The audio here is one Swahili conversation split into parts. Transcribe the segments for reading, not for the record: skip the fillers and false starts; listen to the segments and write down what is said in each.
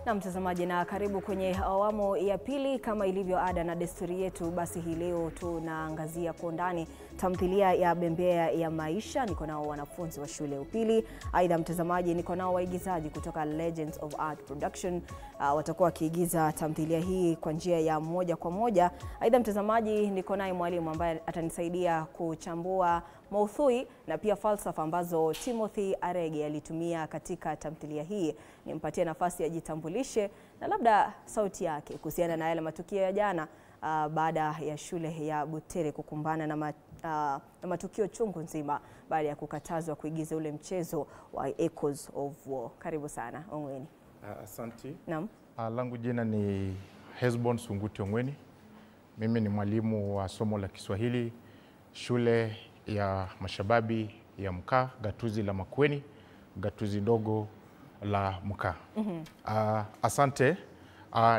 Na mtazamaji, na karibu kwenye awamu ya pili. Kama ilivyo ada na desturi yetu, basi hii leo tunaangazia kwa undani tamthilia ya Bembea ya Maisha. Niko nao wanafunzi wa shule ya upili. Aidha mtazamaji, niko nao waigizaji kutoka Legends of Art Production. Watakuwa wakiigiza tamthilia hii kwa njia ya moja kwa moja. Aidha mtazamaji, niko naye mwalimu ambaye atanisaidia kuchambua maudhui na pia falsafa ambazo Timothy Arege alitumia katika tamthilia hii. Nimpatie nafasi ya jitambulishe na labda sauti yake kuhusiana na yale matukio ya jana baada ya shule ya Butere kukumbana na matukio chungu nzima baada ya kukatazwa kuigiza ule mchezo wa Echoes of War. Karibu sana Ongweni. Asante. Naam. Langu jina ni Hesbon Sunguti Ongweni. Mimi ni mwalimu wa somo la Kiswahili shule ya Mashababi ya Mkaa, gatuzi la Makueni, gatuzi ndogo la Mkaa. Asante.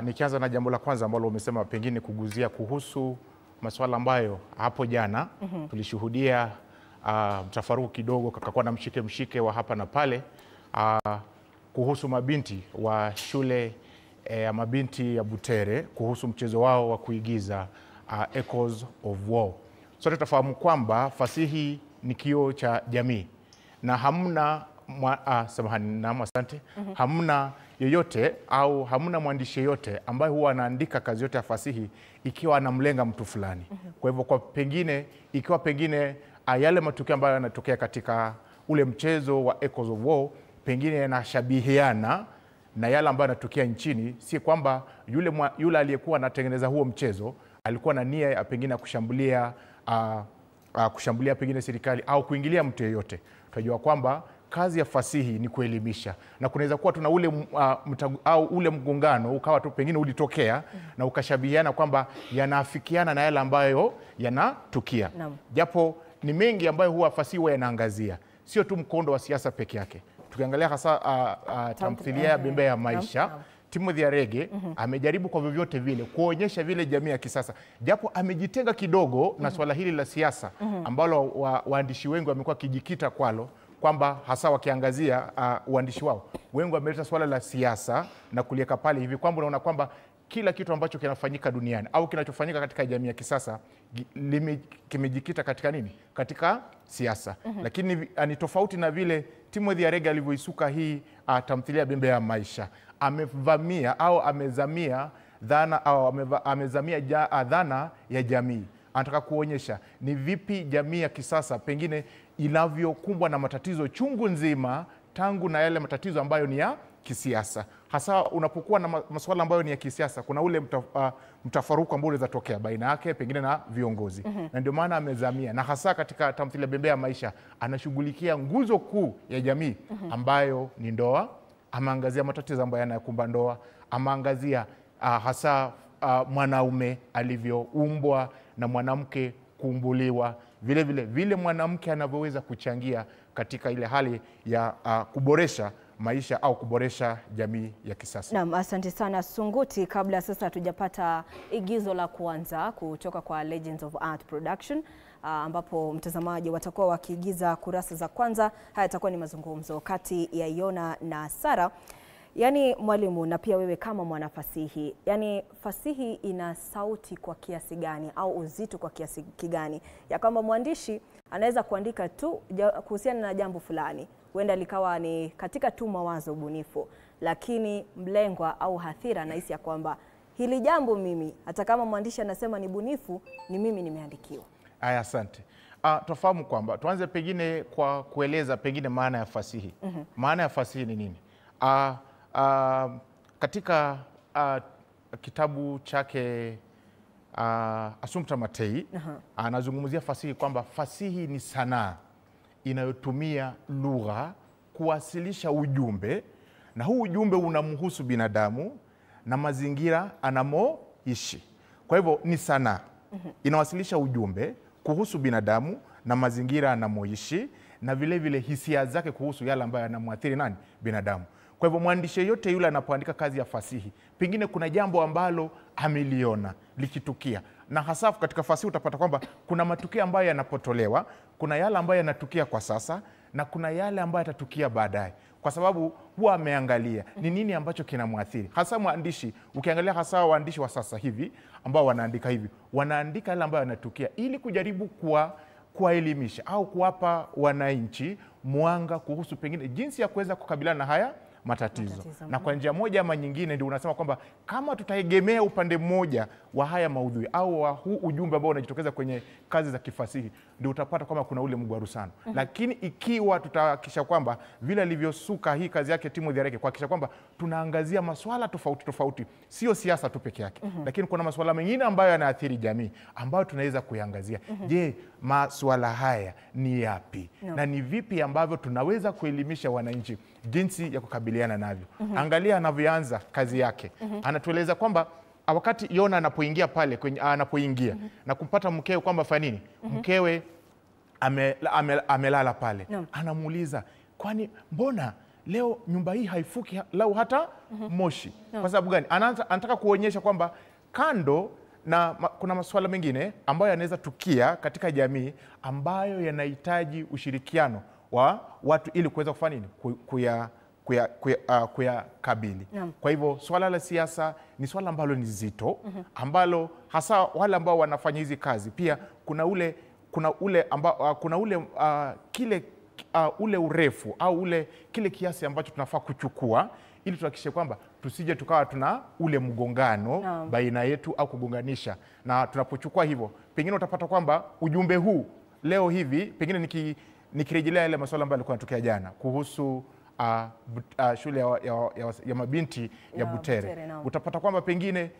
Nikianza na jambo la kwanza ambalo umesema pengine kuguzia kuhusu masuala ambayo hapo jana tulishuhudia mtafaruku kidogo, kakakuwa na mshike wa hapa na pale kuhusu mabinti wa shule ya mabinti ya Butere kuhusu mchezo wao wa kuigiza Echoes of War. Sote tufahamu kwamba fasihi ni kioo cha jamii na hamna hamna yoyote au hamna mwandishi yoyote ambaye huwa anaandika kazi yote ya fasihi ikiwa anamlenga mtu fulani. Kwa hivyo kwa pengine ikiwa pengine yale matukio ambayo yanatokea katika ule mchezo wa Echoes of War pengine yanashabihiana na yale ambayo yanatokea nchini, si kwamba yule aliyekuwa anatengeneza huo mchezo alikuwa na nia ya pengine ya kushambulia pengine serikali au kuingilia mtu yeyote. Tunajua kwamba kazi ya fasihi ni kuelimisha, na kunaweza kuwa tuna ule mgongano ukawa tu pengine ulitokea na ukashabihiana kwamba yanaafikiana na yale ambayo yanatukia. Japo ni mengi ambayo huwa fasihi huwa yanaangazia, sio tu mkondo wa siasa peke yake. Tukiangalia hasa tamthilia ya Bembea ya Maisha, Timothy Arege amejaribu kwa vyovyote vile kuonyesha vile jamii ya kisasa, japo amejitenga kidogo na swala hili la siasa ambalo waandishi wengi wamekuwa kijikita kwalo, kwamba hasa wakiangazia uandishi wao wengi wameleta swala la siasa na kulieka pale hivi kwamba unaona kwamba kila kitu ambacho kinafanyika duniani au kinachofanyika katika jamii ya kisasa kimejikita katika nini? Katika siasa. Lakini ni tofauti na vile Timothy Arege alivyoisuka hii tamthilia ya Bembea ya Maisha. Amevamia au amezamia dhana ya jamii. Anataka kuonyesha ni vipi jamii ya kisasa pengine inavyokumbwa na matatizo chungu nzima, tangu na yale matatizo ambayo ni ya kisiasa. Hasa unapokuwa na masuala ambayo ni ya kisiasa, kuna ule mtafaruku ambao unaweza tokea baina yake pengine na viongozi. Na ndio maana amezamia, na hasa katika tamthilia Bembea ya Maisha anashughulikia nguzo kuu ya jamii ambayo ni ndoa. Ameangazia matatizo ambayo yanayokumba ndoa, ameangazia hasa mwanaume alivyoumbwa na mwanamke kuumbuliwa, vile mwanamke anavyoweza kuchangia katika ile hali ya kuboresha maisha au kuboresha jamii ya kisasa. Naam, asante sana Sunguti. Kabla sasa tujapata igizo la kwanza kutoka kwa Legends of Art Production, ambapo mtazamaji watakuwa wakiigiza kurasa za kwanza, haya yatakuwa ni mazungumzo kati ya Yona na Sara. Yani mwalimu, na pia wewe kama mwanafasihi, yani fasihi ina sauti kwa kiasi gani au uzito kwa kiasi gani ya kwamba mwandishi anaweza kuandika tu kuhusiana na jambo fulani, huenda likawa ni katika tu mawazo bunifu, lakini mlengwa au hathira anahisi ya kwamba hili jambo mimi, hata kama mwandishi anasema ni bunifu, ni mimi nimeandikiwa. Asante. Tufahamu kwamba tuanze pengine kwa kueleza pengine maana ya fasihi. Maana ya fasihi ni nini? Katika kitabu chake Assumpta Matei anazungumzia fasihi kwamba fasihi ni sanaa inayotumia lugha kuwasilisha ujumbe, na huu ujumbe unamhusu binadamu na mazingira anamoishi. Kwa hivyo ni sanaa inawasilisha ujumbe kuhusu binadamu na mazingira anamoishi, na vile hisia zake kuhusu yale ambayo yanamwathiri nani? Binadamu. Kwa hivyo mwandishi yote yule anapoandika kazi ya fasihi, pengine kuna jambo ambalo ameliona likitukia, na hasa katika fasihi utapata kwamba kuna matukio ambayo yanapotolewa, kuna yale ambayo yanatukia kwa sasa na kuna yale ambayo yatatukia baadaye. kwa sababu huwa ameangalia ni nini ambacho kinamwathiri. Hasa mwandishi, ukiangalia hasa waandishi wa sasa hivi ambao wanaandika hivi, wanaandika yale ambayo yanatukia ili kujaribu kuwaelimisha au kuwapa wananchi mwanga kuhusu pengine jinsi ya kuweza kukabiliana na haya matatizo. Na kwa njia moja ama nyingine ndio unasema kwamba kama tutaegemea upande mmoja wa haya maudhui au wa huu ujumbe ambao unajitokeza kwenye kazi za kifasihi, ndio utapata kwamba kuna ule mgwarusano. Lakini ikiwa tutahakikisha kwamba vile alivyosuka hii kazi yake Timothy Areke, kuhakikisha kwamba tunaangazia masuala tofauti, sio siasa tu peke yake, lakini kuna masuala mengine ambayo yanaathiri jamii ambayo tunaweza kuiangazia. Je, masuala haya ni yapi? Na ni vipi ambavyo tunaweza kuelimisha wananchi jinsi ya kukabiliana navyo? Angalia anavyoanza kazi yake. Anatueleza kwamba wakati Yona anapoingia pale anapoingia na kumpata mkewe kwamba fanya nini? Mkewe amelala pale. Anamuuliza, kwani mbona leo nyumba hii haifuki lau hata moshi? Kwa sababu gani? Anataka kuonyesha kwamba kando na kuna masuala mengine ambayo yanaweza tukia katika jamii ambayo yanahitaji ushirikiano wa watu ili kuweza kufanya nini? Kuyakabili. Kwa hivyo swala la siasa ni swala ambalo ni zito, ambalo hasa wale ambao wanafanya hizi kazi pia kuna ule urefu au kile kiasi ambacho tunafaa kuchukua ili tuhakikishe kwamba tusije tukawa tuna ule mgongano baina yetu au kugonganisha. Na tunapochukua hivyo, pengine utapata kwamba ujumbe huu leo hivi, pengine nikirejelea yale masuala ambayo yalikuwa yanatokea jana kuhusu shule ya mabinti ya Butere, utapata kwamba pengine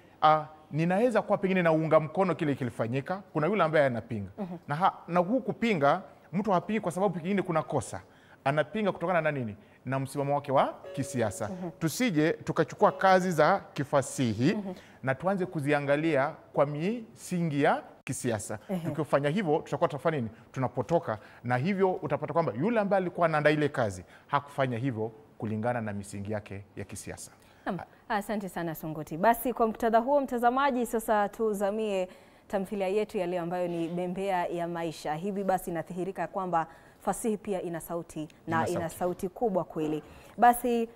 ninaweza kuwa pengine naunga mkono kile kilifanyika. Kuna yule ambaye anapinga na huu kupinga, mtu hapingi kwa sababu pengine kuna kosa, anapinga kutokana na nini? Na msimamo wake wa kisiasa. Tusije tukachukua kazi za kifasihi na tuanze kuziangalia kwa misingi ya kisiasa. Tukifanya hivyo tutakuwa tunafanya nini? Tunapotoka. Na hivyo utapata kwamba yule ambaye alikuwa anaandaa ile kazi hakufanya hivyo kulingana na misingi yake ya kisiasa. Asante sana Songoti. Basi kwa muktadha huo, mtazamaji, sasa tuzamie tamthilia yetu ya leo ambayo ni Bembea ya Maisha. Hivi basi inadhihirika kwamba fasihi pia ina sauti na ina sauti kubwa kweli. Basi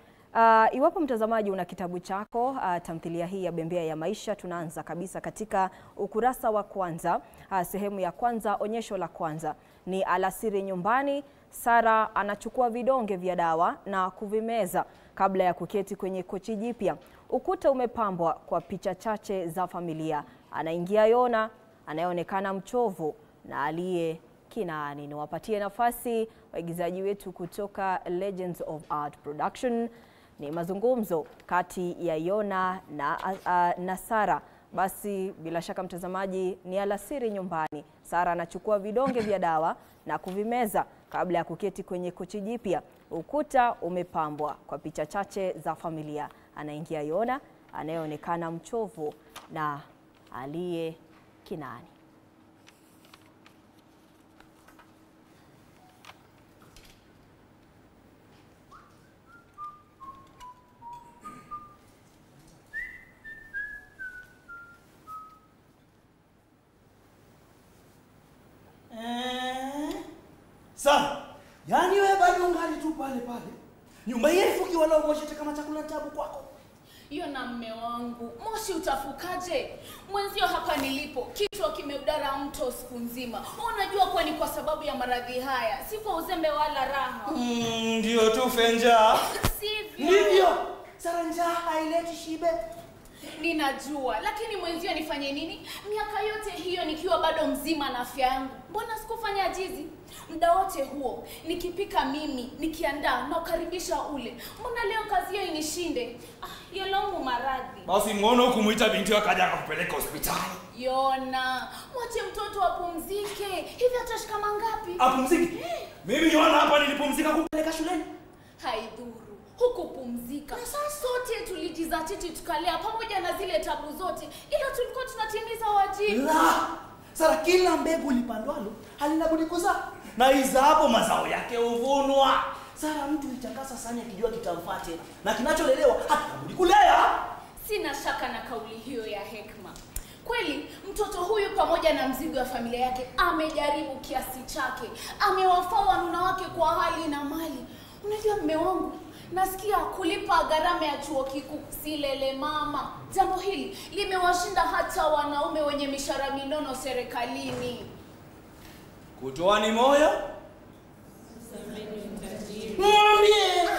iwapo mtazamaji una kitabu chako, tamthilia hii ya Bembea ya Maisha, tunaanza kabisa katika ukurasa wa kwanza. Sehemu ya kwanza, onyesho la kwanza ni alasiri nyumbani. Sara anachukua vidonge vya dawa na kuvimeza kabla ya kuketi kwenye kochi jipya. Ukuta umepambwa kwa picha chache za familia. Anaingia Yona anayeonekana mchovu na aliye kinani. Niwapatie nafasi waigizaji wetu kutoka Legends of Art Production. Ni mazungumzo kati ya Yona na Sara. Basi bila shaka mtazamaji, ni alasiri nyumbani. Sara anachukua vidonge vya dawa na kuvimeza kabla ya kuketi kwenye kochi jipya. Ukuta umepambwa kwa picha chache za familia. Anaingia Yona anayeonekana mchovu na aliye kinani. Sasa, yani wewe bado ungali tu pale. Nyumba hii haifuki wala moshi kama chakula tabu kwako. Hiyo na mme wangu, moshi utafukaje? Mwenzio hapa nilipo, kichwa kimeudara mto siku nzima. Unajua kwa ni kwa sababu ya maradhi haya, si kwa uzembe wala raha. Ndio tu fenja. Sivyo. Ndivyo. Sara njaa haileti shibe. Ninajua, lakini mwenzio nifanye nini? Miaka yote hiyo nikiwa bado mzima na afya yangu, mbona sikufanya ajizi? Muda wote huo nikipika mimi, nikiandaa na ukaribisha ule. Mbona leo kazi hiyo inishinde? Yolongu maradhi. Basi ngono kumuita binti akaja akakupeleka hospitali. Yona, mwache mtoto apumzike. Hivi atashika mangapi? Apumzike? Mimi Yona hapa nilipumzika kupeleka shuleni. Haidhuru. Hukupumzika. Sote tulijizatiti tukalea pamoja na zile tabu zote, ila tulikuwa tunatimiza wajibu. La! Sara, kila mbegu lipandwalo halina budi kuzaa. Na izapo mazao yake huvunwa. Sara, mtu itakasa sana akijua kitamfaa tena. Na kinacholelewa hatabudi kulea. Sina shaka na kauli hiyo ya hekima. Kweli mtoto huyu pamoja na mzigo wa familia yake amejaribu kiasi chake. Amewafaa wanuna wake kwa hali na mali. Unajua mme wangu, nasikia kulipa gharama ya chuo kikuu si lele mama. Jambo hili limewashinda hata wanaume wenye mishahara minono serikalini. Kutoani moyo? Mwambie.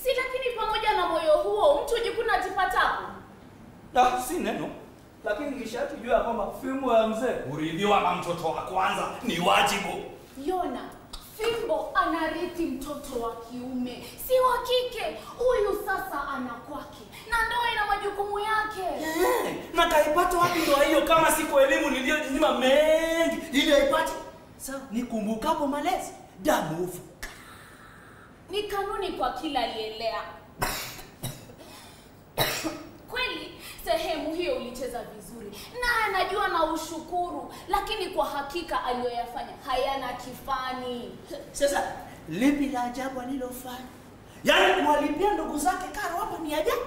Si lakini pamoja na moyo huo mtu jikuna ajipatapo. Na si neno. Lakini nishatujua kwamba fimbo ya mzee kuridhiwa na mtoto wa kwanza ni wajibu. Yona, fimbo anarithi mtoto wa kiume, si wa kike. Huyu sasa ana kwake na ndoa ina majukumu yake. Na kaipata wapi ndoa hiyo kama siku elimu niliyojinyima mengi ili aipate? Sasa nikumbukapo malezi damu ufuka. Ni kanuni kwa kila alielea. Kweli sehemu hiyo ulicheza vizuri na anajua na ushukuru, lakini kwa hakika aliyoyafanya hayana kifani. Sasa lipi la ajabu alilofanya? Yaani kuwalipia ndugu zake karo hapa ni ajabu?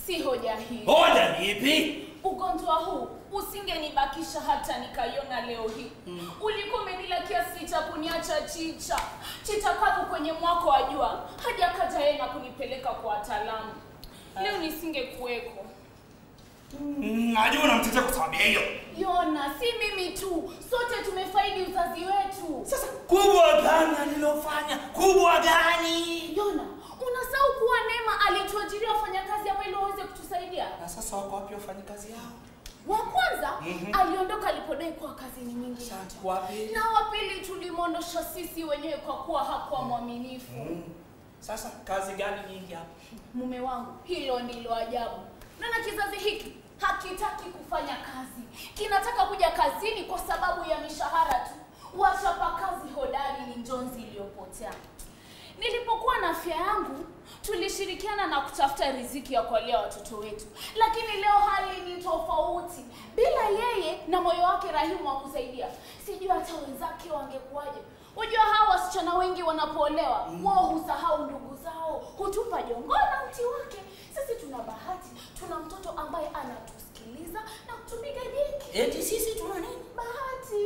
Si hoja hii. Hoja ni ipi? Ugonjwa huu usingenibakisha hata nikaiona leo hii. Ulikuwa umenila kiasi cha kuniacha chicha kavu kwenye mwako wa jua, hadi akaja yeye na kunipeleka kwa wataalamu. Leo nisingekuweko. Najua unamtetea kwa sababu hiyo. Yona, si mimi tu, sote tumefaidi uzazi wetu. Sasa kubwa gani alilofanya? Kubwa gani? Yona, unasahau kuwa Neema alituajiria wafanyakazi ambao ili waweze kutusaidia. Na sasa wako wapi wafanyakazi hao? Wa kwanza aliondoka alipodai kwa kazi ni nyingi. Na wa pili tulimondosha sisi wenyewe kwa kuwa hakuwa mwaminifu. Sasa kazi gani nyingi hapa? Mume wangu, hilo ndilo ajabu. Na kizazi hiki hakitaki kufanya kazi. Kinataka kuja kazini kwa sababu ya mishahara tu. Wachapa kazi hodari ni njonzi iliyopotea. Nilipokuwa na afya yangu, tulishirikiana na kutafuta riziki ya kuwalea watoto wetu. Lakini leo hali ni tofauti. Bila yeye na moyo wake rahimu wa kusaidia, sijui hata wenzake wangekuwaje. Unajua hawa wasichana wengi wanapoolewa, wao husahau ndugu zao, hutupa jongo na mti wake. Sisi tuna bahati, tuna mtoto ambaye anatusikiliza na kutupiga jeki. Eti sisi tuna nini? Bahati.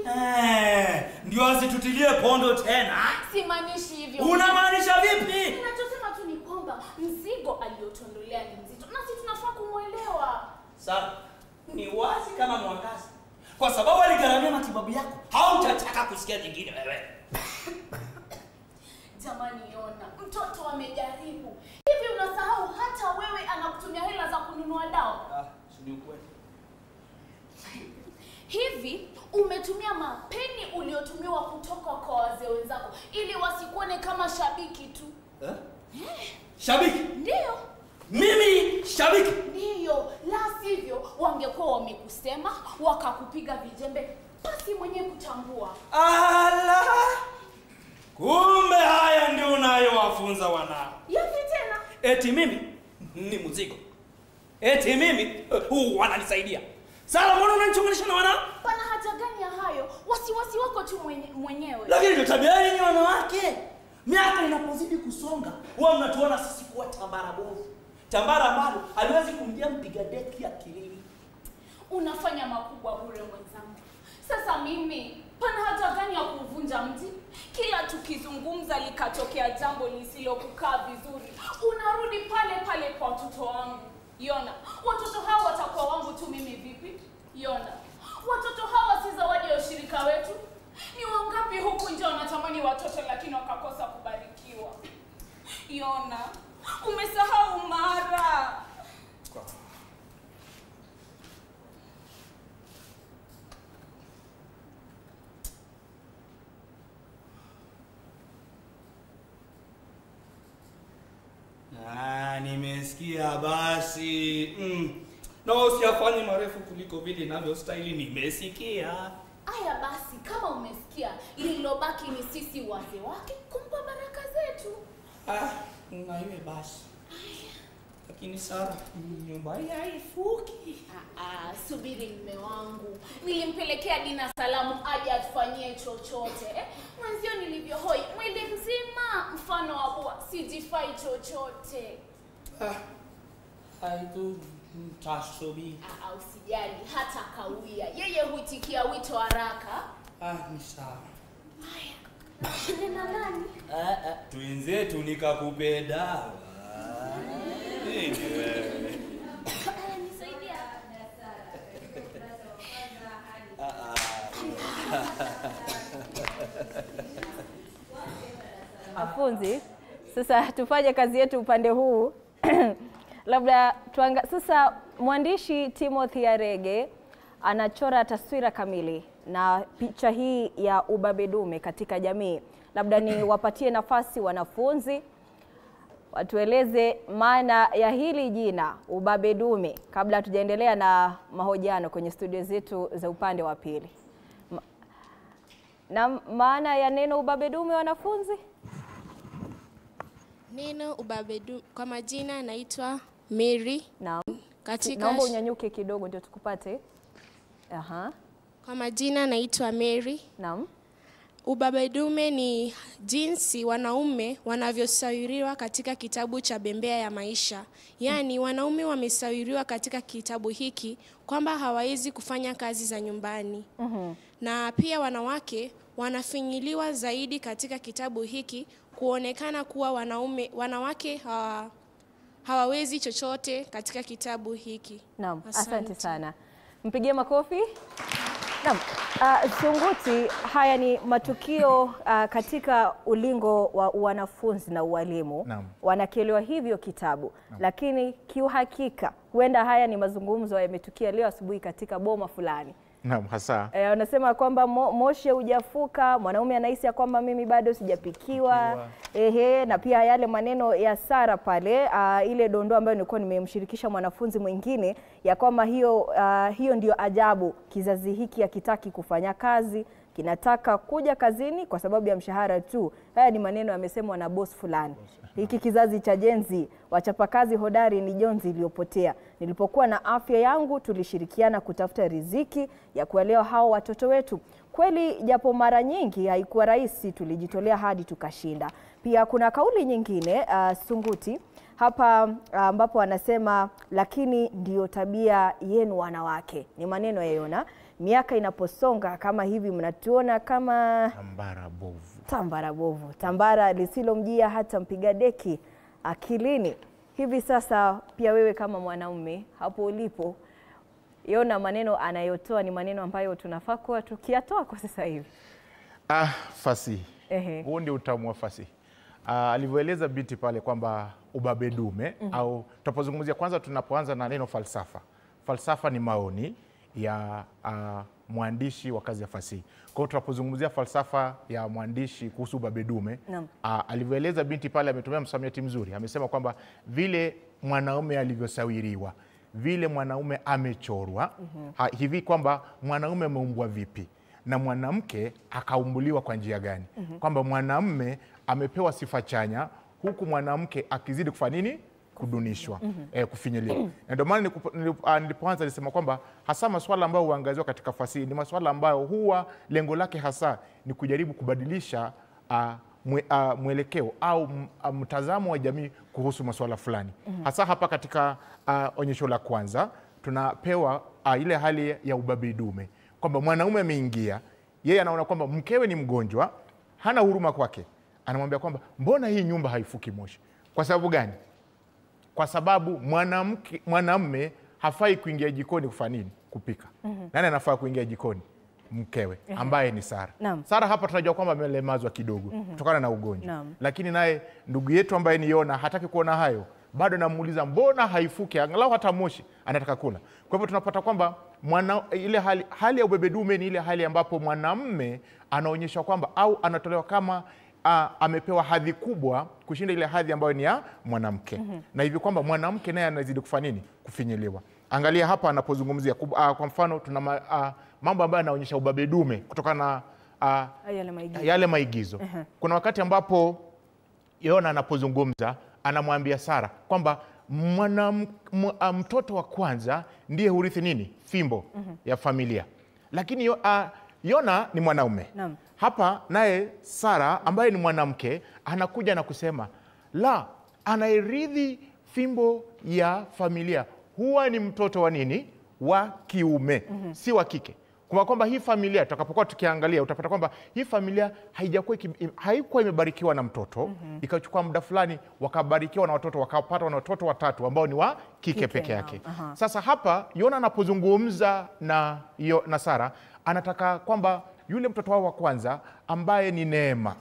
Ndio asitutilie pondo tena. Simaanishi hivyo. Unamaanisha vipi? Ninachosema tu ni kwamba mzigo aliotondolea ni mzito, na sisi tunafaa kumuelewa. Sasa ni wazi kama mwangaza. Kwa sababu aligharamia matibabu yako, hautataka kusikia jingine wewe. Jamani Yona, mtoto amejaribu. Hivi unasahau hata wewe anakutumia hela za kununua dawa? Si ni ukweli. Hivi umetumia mapeni uliotumiwa kutoka kwa wazee wenzako ili wasikuone kama shabiki tu. Shabiki? Ndio. Mimi shabiki? Ndio, la sivyo wangekuwa wamekusema wakakupiga vijembe basi mwenyewe kutambua. Ala! Kumbe haya ndio unayowafunza wanao. Yapi tena? Eti mimi ni mzigo. Eti mimi wananisaidia. Sasa mbona unanichongelesha na wanao? Pana haja gani ya hayo? Wasiwasi wako tu mwenyewe. Lakini ndio tabia yenu wanawake. Miaka inapozidi kusonga, huwa mnatuona sisi kuwa tambara bovu. Tambara ambalo haliwezi kumjia mpiga deki akilini. Unafanya makubwa bure mwenzangu. Sasa mimi pana haja gani ya kuvunja mti? Kila tukizungumza likatokea jambo lisilokukaa vizuri, unarudi pale pale kwa watoto wangu. Yona, watoto hao watakuwa wangu tu mimi vipi? Yona, watoto hawa si zawadi ya ushirika wetu? Ni wangapi huku nje wanatamani watoto lakini wakakosa kubarikiwa? Yona, umesahau mara. Nimesikia basi. Na usiyafanye marefu kuliko vile inavyostahili, nimesikia. Aya basi, kama umesikia, lililobaki ni sisi wazee wake kumpa baraka zetu. Na iwe basi. Lakini Sara, nyumba hii haifuki. Subiri mme wangu. Nilimpelekea Dina salamu aje atufanyie chochote. Mwanzio nilivyohoi, mwili mzima mfano wa bua, sijifai chochote. Aitu mtasubiri. Usijali, hata kawia. Yeye huitikia wito haraka. Ni sawa. Haya. Nena nani? Twenzetu nikakupe dawa. Nisaidia. Afunzi, sasa tufanye kazi yetu upande huu. Labda sasa mwandishi Timothy Arege anachora taswira kamili na picha hii ya ubabe dume katika jamii. Labda ni wapatie nafasi wanafunzi watueleze maana ya hili jina ubabe dume kabla tujaendelea na mahojiano kwenye studio zetu za upande wa pili. Na maana ya neno ubabe dume wanafunzi? Neno ubabe dume kwa majina naitwa Mary. Naam. Katika unyanyuke kidogo ndio tukupate. Aha. Kwa majina naitwa Mary. Naam. Ubabe dume ni jinsi wanaume wanavyosawiriwa katika kitabu cha Bembea ya Maisha. Yaani wanaume wamesawiriwa katika kitabu hiki kwamba hawawezi kufanya kazi za nyumbani. Na pia wanawake wanafinyiliwa zaidi katika kitabu hiki kuonekana kuwa wanawake hawawezi chochote katika kitabu hiki. Naam, asante sana. Mpigie makofi. Naam, Sunguti, haya ni matukio katika ulingo wa wanafunzi na ualimu. Naam. Wanakielewa hivyo kitabu. Naam. Lakini kiuhakika huenda haya ni mazungumzo yametukia leo asubuhi katika boma fulani. Naam, hasa. Wanasema kwamba moshi hujafuka, mwanaume anahisi kwamba mimi bado sijapikiwa. Na pia yale maneno ya Sara pale, ile dondoo ambayo nilikuwa nimemshirikisha mwanafunzi mwingine ya kwamba hiyo ndio ajabu, kizazi hiki hakitaki kufanya kazi, kinataka kuja kazini kwa sababu ya mshahara tu. Haya ni maneno yamesemwa na boss fulani. Hiki kizazi cha Gen Z, wachapakazi hodari ni jonzi iliyopotea. Nilipokuwa na afya yangu tulishirikiana kutafuta riziki ya kuelewa hao watoto wetu. Kweli japo mara nyingi haikuwa rahisi, tulijitolea hadi tukashinda. Pia kuna kauli nyingine Sunguti hapa ambapo anasema lakini ndio tabia yenu wanawake. Ni maneno ya Yona. Miaka inaposonga kama hivi mnatuona kama tambara bovu, tambara lisilomjia hata mpiga deki akilini. Hivi sasa pia wewe kama mwanaume hapo ulipo, Yona maneno anayotoa ni maneno ambayo tunafaa kuwa tukiyatoa kwa sasa hivi. Fasihi. Huo ndio utamu wa fasihi. Alivyoeleza binti pale kwamba ubabe dume au tunapozungumzia, kwanza tunapoanza na neno falsafa. Falsafa ni maoni ya mwandishi wa kazi ya fasihi. Kwa hiyo tunapozungumzia falsafa ya mwandishi kuhusu ubabe dume, alivyoeleza binti pale ametumia msamiati mzuri. Amesema kwamba vile mwanaume alivyosawiriwa, vile mwanaume amechorwa, hivi kwamba mwanaume ameumbwa vipi na mwanamke akaumbuliwa kwa njia gani. Kwamba mwanamume amepewa sifa chanya huku mwanamke akizidi kufanya nini? Kudunishwa, kufinyiliwa. Ndio maana nilipoanza nilisema kwamba hasa masuala ambayo huangaziwa katika fasihi ni masuala ambayo huwa lengo lake hasa ni kujaribu kubadilisha mwelekeo au mtazamo wa jamii kuhusu masuala fulani. Hasa hapa katika onyesho la kwanza tunapewa ile hali ya ubabe dume, kwamba mwanaume ameingia, yeye anaona kwamba mkewe ni mgonjwa, hana huruma kwake. Anamwambia kwamba mbona hii nyumba haifuki moshi? Kwa sababu gani? Kwa sababu mwanamume hafai kuingia jikoni kufanya nini? Kupika. Nani anafaa kuingia jikoni? Mkewe, ambaye ni Sara. Sara hapa tunajua kwamba amelemazwa kidogo kutokana na ugonjwa. Lakini naye ndugu yetu ambaye ni Yona hataki kuona hayo. Bado namuuliza mbona haifuki angalau hata moshi, anataka kula. Kwa hivyo tunapata kwamba ile hali ya ubebe dume ni ile hali ambapo mwanamume anaonyeshwa kwamba au anatolewa kama amepewa hadhi kubwa kushinda ile hadhi ambayo ni ya mwanamke. Na hivi kwamba mwanamke naye anazidi kufanya nini? Kufinyiliwa. Angalia hapa anapozungumzia kwa mfano tuna mambo ambayo yanaonyesha ubabe dume kutokana na yale maigizo. Kuna wakati ambapo Yona anapozungumza anamwambia Sara kwamba mtoto wa kwanza ndiye hurithi nini? Fimbo ya familia. Lakini Yona ni mwanaume. Hapa naye Sara ambaye ni mwanamke anakuja na kusema la, anayerithi fimbo ya familia huwa ni mtoto wa nini? Wa kiume, si wa kike. Kwa kwamba hii familia tutakapokuwa tukiangalia utapata kwamba hii familia haikuwa imebarikiwa na mtoto, ikachukua muda fulani wakabarikiwa na watoto, wakapata na watoto watatu ambao ni wa kike peke yake. Sasa hapa Yona anapozungumza na Sara, anataka kwamba yule mtoto wao wa kwanza ambaye ni Neema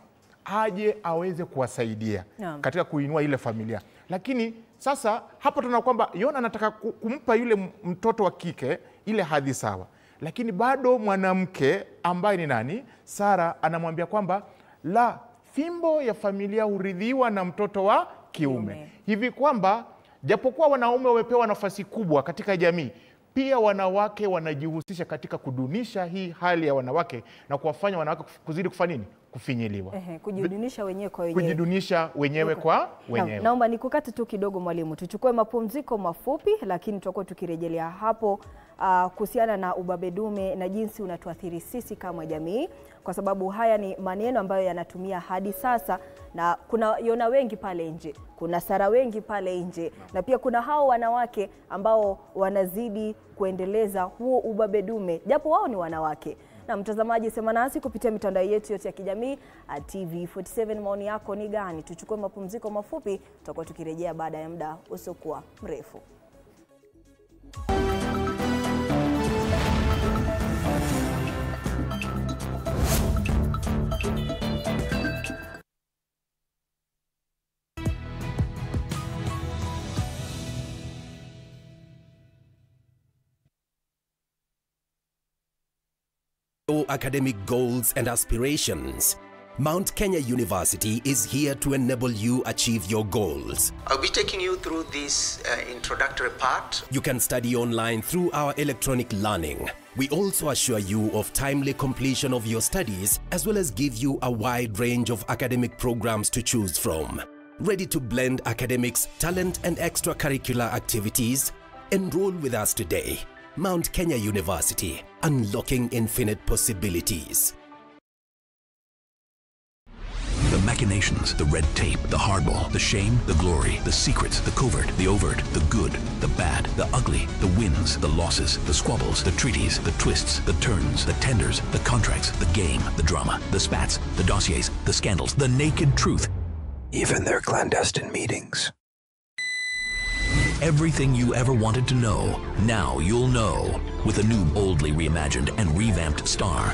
aje aweze kuwasaidia katika kuinua ile familia. Lakini sasa hapa tunaona kwamba Yona anataka kumpa yule mtoto wa kike ile hadhi sawa. Lakini bado mwanamke ambaye ni nani? Sara anamwambia kwamba la, fimbo ya familia huridhiwa na mtoto wa kiume. Hivi kwamba japokuwa wanaume wamepewa nafasi kubwa katika jamii, pia wanawake wanajihusisha katika kudunisha hii hali ya wanawake na kuwafanya wanawake kuzidi kufanya nini? Kufinyiliwa. Kujidunisha wenyewe kwa wenyewe. Kujidunisha wenyewe kwa wenyewe. Naomba nikukate tu kidogo mwalimu. Tuchukue mapumziko mafupi, lakini tutakuwa tukirejelea hapo kuhusiana na ubabe dume na jinsi unatuathiri sisi kama jamii, kwa sababu haya ni maneno ambayo yanatumia hadi sasa, na kuna Yona wengi pale nje, kuna Sara wengi pale nje, na pia kuna hao wanawake ambao wanazidi kuendeleza huo ubabe dume japo wao ni wanawake. Na mtazamaji, sema nasi kupitia mitandao yetu yote ya kijamii @TV47. Maoni yako ni gani? Tuchukue mapumziko mafupi, tutakuwa tukirejea baada ya muda usiokuwa mrefu. Academic goals and aspirations. Mount Kenya University is here to enable you achieve your goals. I'll be taking you through this introductory part. You can study online through our electronic learning. We also assure you of timely completion of your studies, as well as give you a wide range of academic programs to choose from. Ready to blend academics, talent, and extracurricular activities? Enroll with us today. Mount Kenya University, unlocking infinite possibilities. The machinations, the red tape, the hardball, the shame, the glory, the secrets, the covert, the overt, the good, the bad, the ugly, the wins, the losses, the squabbles, the treaties, the twists, the turns, the tenders, the contracts, the game, the drama, the spats, the dossiers, the scandals, the naked truth, even their clandestine meetings. Everything you ever wanted to know, now you'll know with a new, boldly reimagined and revamped Star.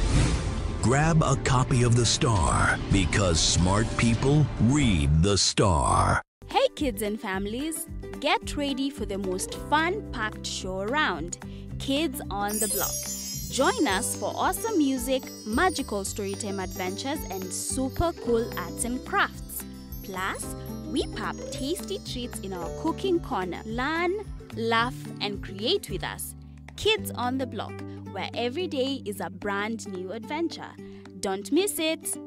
Grab a copy of the Star, because smart people read the Star. Hey kids and families, get ready for the most fun-packed show around, Kids on the Block. Join us for awesome music, magical storytime adventures, and super cool arts and crafts. Plus, we pop tasty treats in our cooking corner. Learn, laugh, and create with us. Kids on the Block, where every day is a brand new adventure. Don't miss it!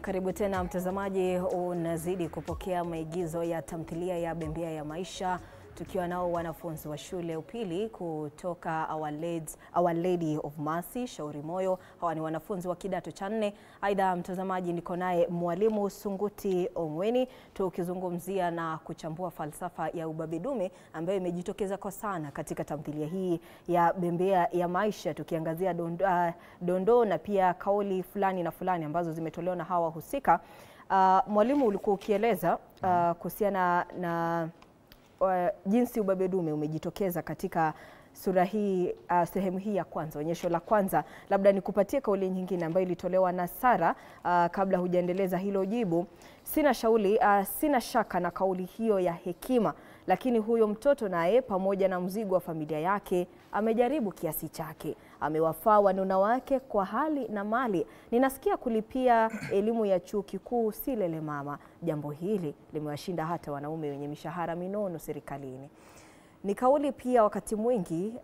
Karibu tena mtazamaji, unazidi kupokea maigizo ya tamthilia ya Bembea ya Maisha, tukiwa nao wanafunzi wa shule upili kutoka Our Lady of Mercy, Shauri Moyo. Hawa ni wanafunzi wa kidato cha 4. Aidha mtazamaji, niko naye mwalimu Sunguti Omweni, tukizungumzia na kuchambua falsafa ya ubabe dume ambayo imejitokeza kwa sana katika tamthilia hii ya Bembea ya Maisha, tukiangazia dondoo na pia kauli fulani na fulani ambazo zimetolewa na hawa husika. Mwalimu, ulikuwa ukieleza kuhusiana na jinsi ubabe dume umejitokeza katika sura hii, sehemu hii ya kwanza, onyesho la kwanza. Labda nikupatie kauli nyingine ambayo ilitolewa na Sara kabla hujaendeleza hilo jibu. Sina shaka na kauli hiyo ya hekima, lakini huyo mtoto naye pamoja na mzigo wa familia yake amejaribu kiasi chake. Amewafaa wanuna wake kwa hali na mali. Ninasikia kulipia elimu ya chuo kikuu si lele mama. Jambo hili limewashinda hata wanaume wenye mishahara minono serikalini. Ni kauli pia wakati mwingi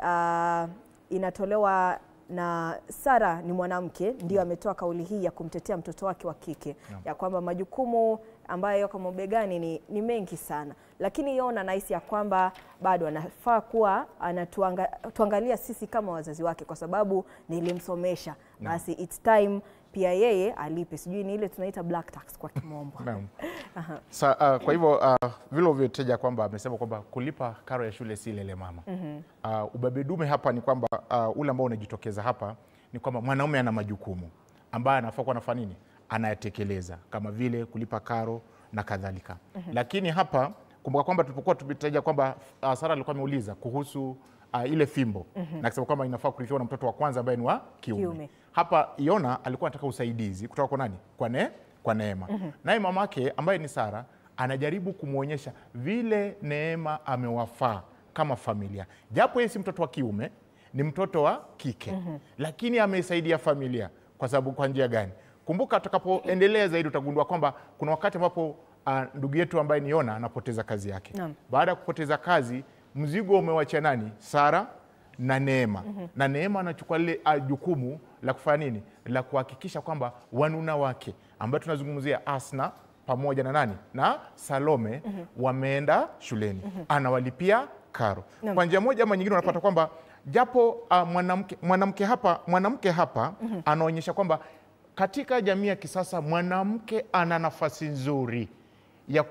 inatolewa na Sara ni mwanamke, ndio ametoa kauli hii ya kumtetea mtoto wake wa kike, ya kwamba majukumu ambayo yako mabegani ni mengi sana, lakini Yona nahisi ya kwamba bado anafaa kuwa tuangalia sisi kama wazazi wake, kwa sababu nilimsomesha, basi it's time pia yeye alipe. Sijui ni ile tunaita black tax kwa kimombo. Kwa hivyo vile ulivyoteja kwamba amesema kwamba kulipa karo ya shule si lele mama. Ubabe dume hapa ni kwamba ule ambao unajitokeza hapa ni kwamba mwanaume ana majukumu ambaye anafaa kuwa anafanya nini? Anayatekeleza, kama vile kulipa karo na kadhalika. Lakini hapa kumbuka kwamba tulipokuwa tumetaja kwamba Sara alikuwa ameuliza kuhusu ile fimbo na kusema kwamba inafaa kurithiwa na mtoto wa kwanza ambaye ni wa kiume. Hapa Yona alikuwa anataka usaidizi kutoka kwa nani? Kwa Neema. Naye mamake ambaye ni Sara anajaribu kumuonyesha vile Neema amewafaa kama familia. Japo yeye si mtoto wa kiume, ni mtoto wa kike. Lakini amesaidia familia kwa sababu kwa njia gani? Kumbuka tutakapoendelea zaidi utagundua kwamba kuna wakati ambapo ndugu yetu ambaye ni Yona anapoteza kazi yake. Baada ya kupoteza kazi, mzigo umewachia nani? Sara na Neema. Na Neema anachukua lile jukumu la kufanya nini? La kuhakikisha kwamba wanuna wake ambao tunazungumzia Asna pamoja na nani? Na Salome wameenda shuleni. Anawalipia karo. Kwa njia moja ama nyingine unapata kwamba japo mwanamke hapa anaonyesha kwamba katika jamii ya kisasa mwanamke ana nafasi nzuri ya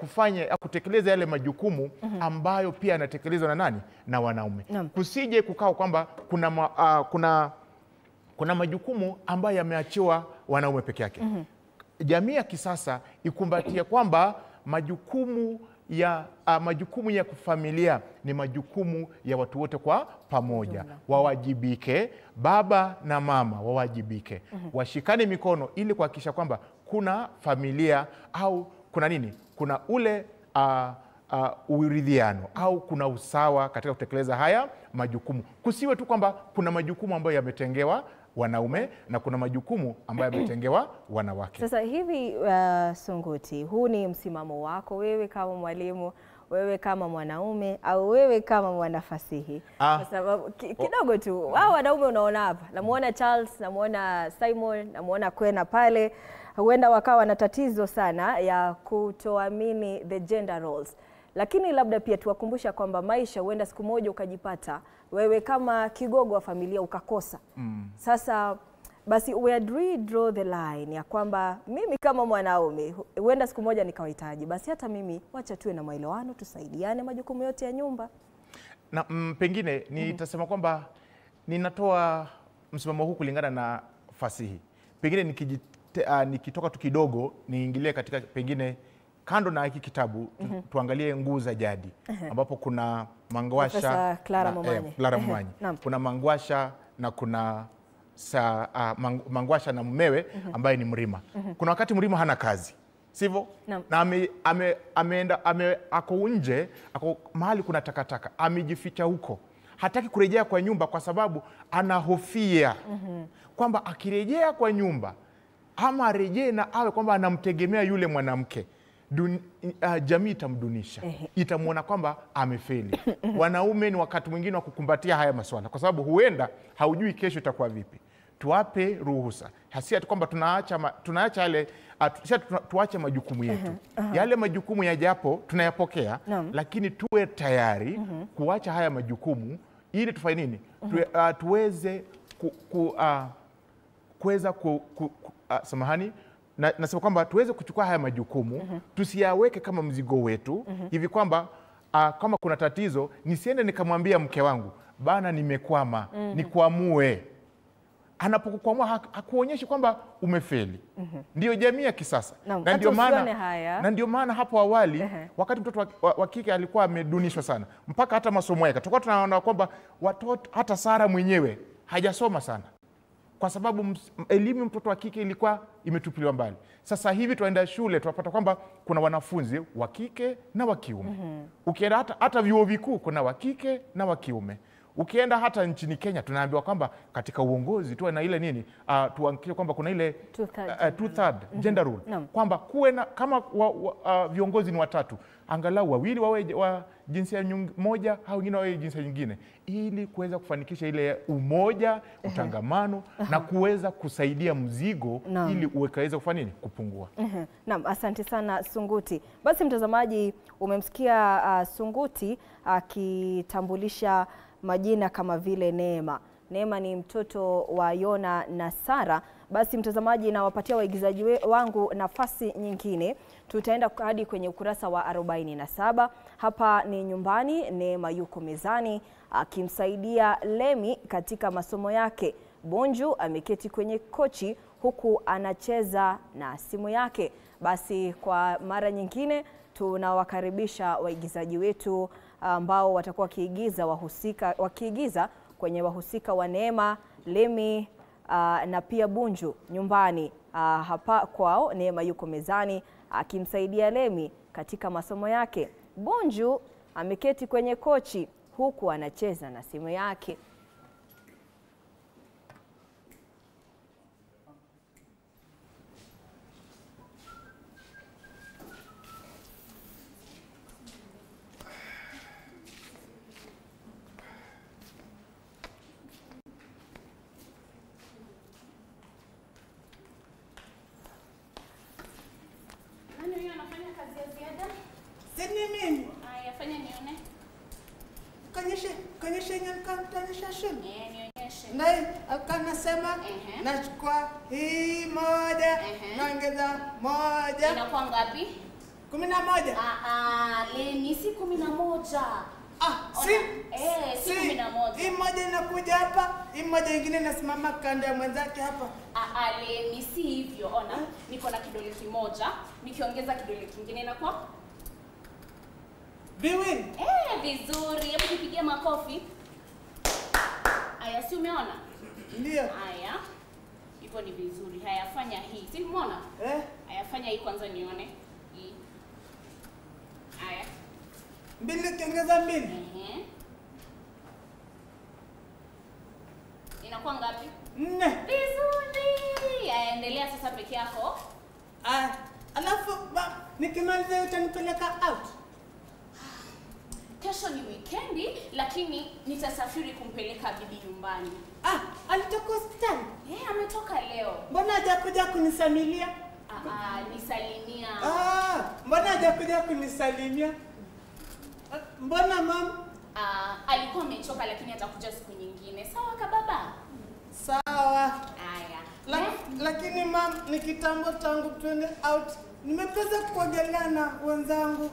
kutekeleza yale majukumu ambayo pia anatekelezwa na nani? Na wanaume. Kusije kukao kwamba kuna majukumu ambayo yameachiwa wanaume peke yake. Jamii ya kisasa ikumbatia kwamba majukumu ya kufamilia ni majukumu ya watu wote kwa pamoja. Wawajibike, baba na mama wawajibike. Washikane mikono ili kuhakikisha kwamba kuna familia au kuna nini? Kuna ule uridhiano au kuna usawa katika kutekeleza haya majukumu. Kusiwe tu kwamba kuna majukumu ambayo yametengewa wanaume na kuna majukumu ambayo yametengewa wanawake. Sasa hivi Sunguti, huu ni msimamo wako wewe kama mwalimu, wewe kama mwanaume au wewe kama mwanafasihi? Kwa sababu kidogo tu wao wanaume unaona hapa, namuona Charles, namuona Simon, namuona Kwena pale, huenda wakawa na tatizo sana ya kutoamini the gender roles. Lakini labda pia tuwakumbusha kwamba maisha huenda siku moja ukajipata wewe kama kigogo wa familia ukakosa. Sasa basi where draw the line ya kwamba mimi kama mwanaume huenda siku moja nikawahitaji, basi hata mimi wacha tuwe na maelewano, tusaidiane majukumu yote ya nyumba. Na pengine nitasema kwamba ninatoa msimamo huu kulingana na fasihi. Pengine nikitoka tu kidogo niingilie katika pengine kando na hiki kitabu tuangalie Nguu za Jadi ambapo kuna Mangwasha Clara Mwanyi. Kuna Mangwasha na kuna Mangwasha na mumewe ambaye ni Mrima. Kuna wakati Mrima hana kazi, sivyo? Na ameenda ako nje, ako mahali kuna takataka, amejificha huko. Hataki kurejea kwa nyumba kwa sababu anahofia kwamba akirejea kwa nyumba ama arejee na awe kwamba anamtegemea yule mwanamke, jamii itamdunisha, itamuona kwamba amefeli. Wanaume ni wakati mwingine wa kukumbatia haya masuala kwa sababu huenda haujui kesho itakuwa vipi. Tuwape ruhusa. Hasia kwamba tunaacha yale tuache majukumu yetu. Yale majukumu yajapo tunayapokea, lakini tuwe tayari kuacha haya majukumu ili tufanye nini? Tuweze kuweza samahani, nasema kwamba tuweze kuchukua haya majukumu, tusiyaweke kama mzigo wetu, hivi kwamba kama kuna tatizo nisiende nikamwambia mke wangu bana nimekwama, nikuamue. Anapokukwamua hakuonyeshi kwamba umefeli. Ndio jamii ya kisasa. Na ndio maana hapo awali wakati mtoto wa kike alikuwa amedunishwa sana, mpaka hata masomo yake tulikuwa tunaona kwamba watoto, hata Sara mwenyewe hajasoma sana kwa sababu elimu mtoto wa kike ilikuwa imetupiliwa mbali. Sasa hivi tunaenda shule tunapata kwamba kuna wanafunzi wa kike na wa kiume. Ukienda hata vyuo vikuu kuna wa kike na wa kiume. Ukienda hata nchini Kenya tunaambiwa kwamba katika uongozi tuwe na ile nini, tuhakikishe kwamba kuna ile two-third gender rule, kwamba kuwe na kama viongozi ni watatu, angalau wawili wawe wa jinsia moja au wengine wawe jinsia nyingine, ili kuweza kufanikisha ile umoja, utangamano na kuweza kusaidia mzigo ili uwekaweza kufanya nini, kupungua. Naam, asante sana Sunguti. Basi mtazamaji, umemsikia Sunguti akitambulisha majina kama vile Neema. Neema ni mtoto wa Yona na Sara. Basi mtazamaji, na wapatia waigizaji wangu nafasi nyingine. Tutaenda hadi kwenye ukurasa wa 47. Hapa ni nyumbani. Neema yuko mezani akimsaidia Lemi katika masomo yake. Bonju ameketi kwenye kochi huku anacheza na simu yake. Basi kwa mara nyingine tunawakaribisha waigizaji wetu ambao watakuwa wakiigiza kwenye wahusika wa Neema, Lemi na pia Bonju nyumbani. Hapa kwao Neema yuko mezani akimsaidia Lemi katika masomo yake. Bonju ameketi kwenye kochi huku anacheza na simu yake. Nachukua hii moja, naongeza moja. Inakuwa ngapi? 11. Lemi si 11. Si 11. Hii moja inakuja hapa, hii moja nyingine inasimama kando ya mwenzake hapa. Lemi si hivyo. Ona, niko na kidole kimoja, nikiongeza kidole kingine inakuwa viwili. Vizuri. Hebu nipigie makofi. Aya, si umeona? Ndio. Haya. Hivyo ni vizuri. Haya, fanya hii. Si umeona? Haya, fanya hii kwanza nione. Hii. Haya. Mbili kiongeza mbili. Inakuwa ngapi? 4. Vizuri. Haya, endelea sasa peke yako. Alafu nikimaliza utanipeleka out. Kesho ni weekendi, lakini nitasafiri kumpeleka bibi nyumbani. Alitoka hospitali? Ametoka leo. Mbona hajakuja kunisamilia? Nisalimia. Mbona hajakuja kunisalimia? Mbona mama? Alikuwa amechoka, lakini atakuja siku nyingine. Sawa kababa? Sawa. Haya. Lakini mama, ni kitambo tangu twende out. Nimepeza kuogelea na wenzangu.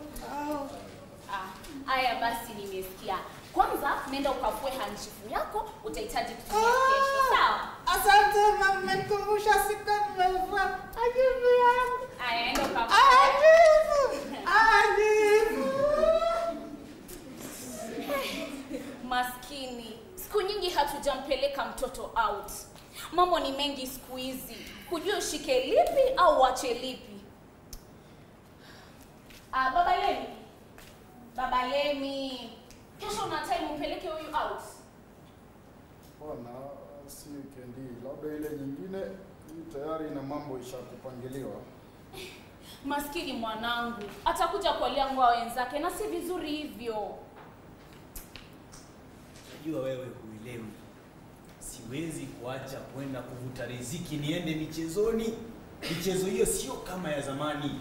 Haya basi, nimesikia. Kwanza nenda ukafue hanchifu yako, utahitaji kutumia kesho. Sawa? Asante mama, umenikumbusha siku nimevua hanchifu yangu. Haya, enda ukafue. Maskini. Siku nyingi hatujampeleka mtoto out. Mambo ni mengi siku hizi. Kujua ushike lipi au wache lipi. Baba Lemi. Baba Lemi. Kesho una time umpeleke huyu out? Bwana, si weekendi. Labda ile nyingine tayari na mambo ishakupangiliwa. Maskini mwanangu. Atakuja kualia ngwa wenzake na si vizuri hivyo. Najua wewe huelewi. Siwezi kuacha kwenda kuvuta riziki niende michezoni. Michezo hiyo sio kama ya zamani.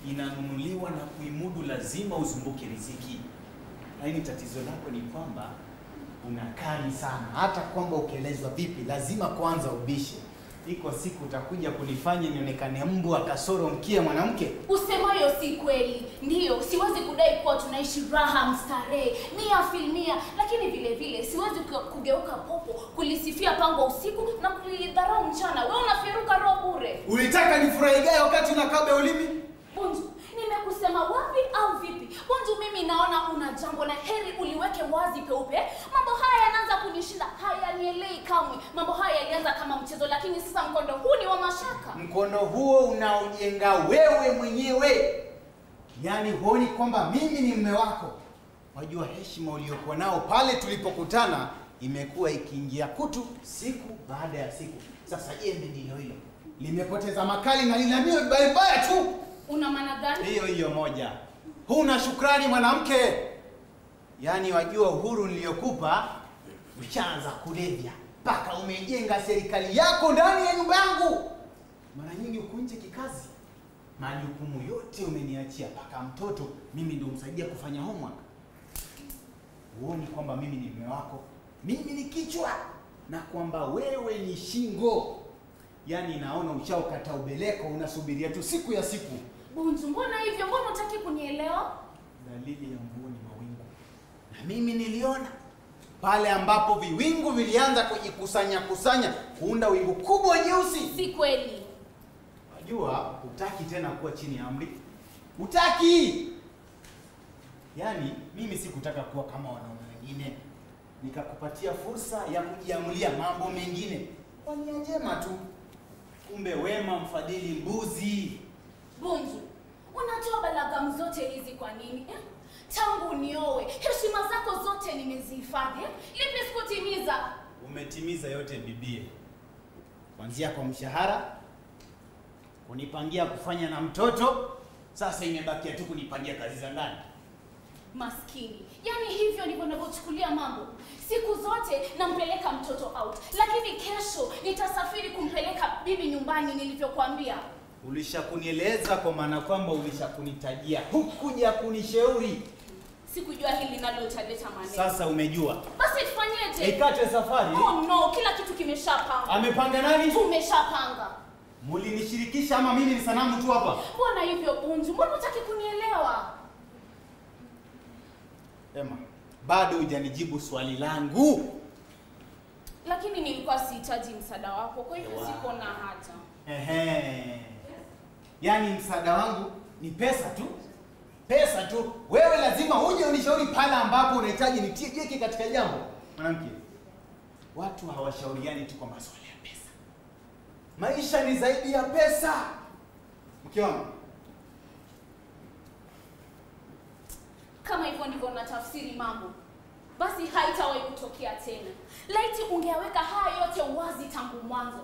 Inanunuliwa na kuimudu, lazima uzumbuke riziki. Lakini tatizo lako ni kwamba unakali sana. Hata kwamba ukielezwa vipi, lazima kwanza ubishe. Iko siku utakuja kunifanya nionekane mbwa kasoro mkia mwanamke. Usemayo si kweli. Ndiyo, siwezi kudai kuwa tunaishi raha mstarehe 100%, lakini vile vile siwezi kugeuka popo kulisifia pango usiku na kulidharau mchana. Wewe unafiruka roho bure. Ulitaka nifurahi gani wakati unakaba ulimi? Bonju, nimekusema wapi au vipi? Bonju, mimi naona una jambo na heri uliweke wazi peupe. Mambo haya yanaanza kunishinda. Hayanielei kamwe. Mambo haya yalianza kama mchezo, lakini sasa mkondo huu ni wa mashaka. Mkondo huo unaojenga wewe mwenyewe. Yaani huoni kwamba mimi ni mume wako? Wajua heshima uliyokuwa nao pale tulipokutana imekuwa ikiingia kutu siku baada ya siku. Sasa jembe ndilo hilo. Limepoteza makali na linamio baya tu. Una maana gani? Hiyo moja. Huna shukrani mwanamke. Yaani wajua uhuru niliyokupa ushaanza kulevya. Paka umejenga serikali yako ndani ya nyumba yangu. Mara nyingi uko nje kikazi. Majukumu yote umeniachia, paka mtoto mimi ndio msaidia kufanya homework. Uone kwamba mimi ni mume wako, mimi ni kichwa, na kwamba wewe ni shingo. Yaani naona ushaokata ubeleko, unasubiria tu siku ya siku. Bunju, mbona hivyo? Mbona hutaki kunielewa? Dalili ya mvua ni mawingu. Na mimi niliona pale ambapo viwingu vilianza kujikusanya kuunda wingu kubwa jeusi. Si kweli. Wajua hutaki tena kuwa chini ya amri. Hutaki. Yaani mimi sikutaka kuwa kama wanaume wengine. Nikakupatia fursa ya kujiamulia mambo mengine. Kwa nia njema tu. Kumbe wema mfadhili mbuzi. Bunju, unatoa balagamu zote hizi kwa nini? Tangu niowe, heshima zako zote nimezihifadhi. Lipi sikutimiza? Umetimiza yote bibie. Kuanzia kwa mshahara, kunipangia kufanya na mtoto, sasa imebakia tu kunipangia kazi za ndani. Maskini. Yaani hivyo ndivyo ninavyochukulia mambo. Siku zote nampeleka mtoto out, lakini kesho nitasafiri kumpeleka bibi nyumbani nilivyokuambia. Ulishakunieleza kwa maana kwamba ulishakunitajia. Hukuja kunishauri. Sikujua hili nalo utaleta maneno. Sasa umejua. Basi tufanyeje? Ikate safari. Oh no, kila kitu kimeshapanga. Amepanga nani? Tumeshapanga. Mulinishirikisha ama mimi ni sanamu tu hapa? Mbona hivyo Bunju? Mbona hutaki kunielewa? Ema, bado hujanijibu swali langu. Lakini nilikuwa sihitaji msaada wako, kwa hivyo siko na haja. Yaani msaada wangu ni pesa tu? Pesa tu? Wewe lazima uje unishauri pale ambapo unahitaji nitie jeki katika jambo. Mwanamke, watu hawashauriani tu kwa masuala ya pesa. Maisha ni zaidi ya pesa. Mke wangu, kama hivyo ndivyo natafsiri mambo, basi haitawahi kutokea tena. Laiti ungeweka haya yote wazi tangu mwanzo.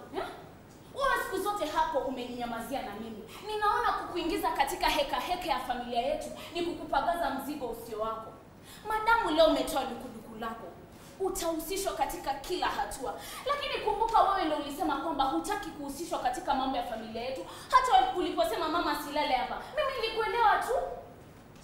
Wewe siku zote hapo umeninyamazia na mimi. Ninaona kukuingiza katika heka ya familia yetu ni kukupagaza mzigo usio wako. Madamu leo umetoa dukuduku lako, utahusishwa katika kila hatua. Lakini kumbuka wewe ndio ulisema kwamba hutaki kuhusishwa katika mambo ya familia yetu. Hata uliposema mama silale hapa, mimi nilikuelewa tu.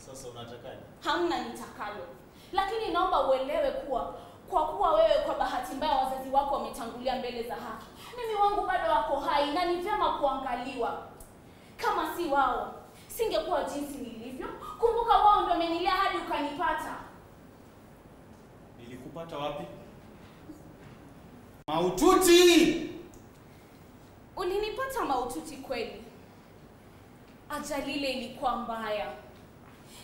sasa unatakaje? Hamna nitakalo. Lakini naomba uelewe kuwa kwa kuwa wewe kwa bahati mbaya wazazi wako wametangulia mbele za haki, mimi wangu bado wako hai na ni vyema kuangaliwa. Kama si wao, singekuwa jinsi nilivyo. Kumbuka wao ndio wamenilea hadi ukanipata. Nilikupata wapi? Maututi! Ulinipata maututi kweli. Ajali ile ilikuwa mbaya.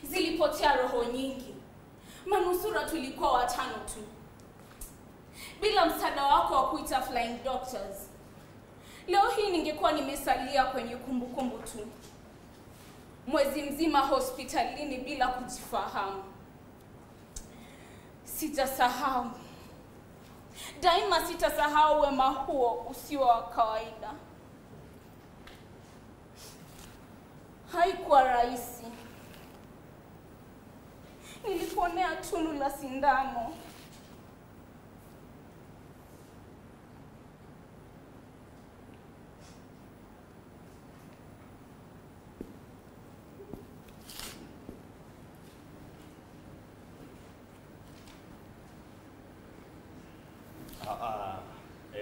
Zilipotea roho nyingi. Manusura tulikuwa 5 tu. Bila msaada wako wa kuita flying doctors, leo hii ningekuwa nimesalia kwenye kumbukumbu tu. Mwezi mzima hospitalini bila kujifahamu. Sitasahau. Daima sitasahau wema huo usio wa kawaida. Haikuwa rahisi. Niliponea tundu la sindano.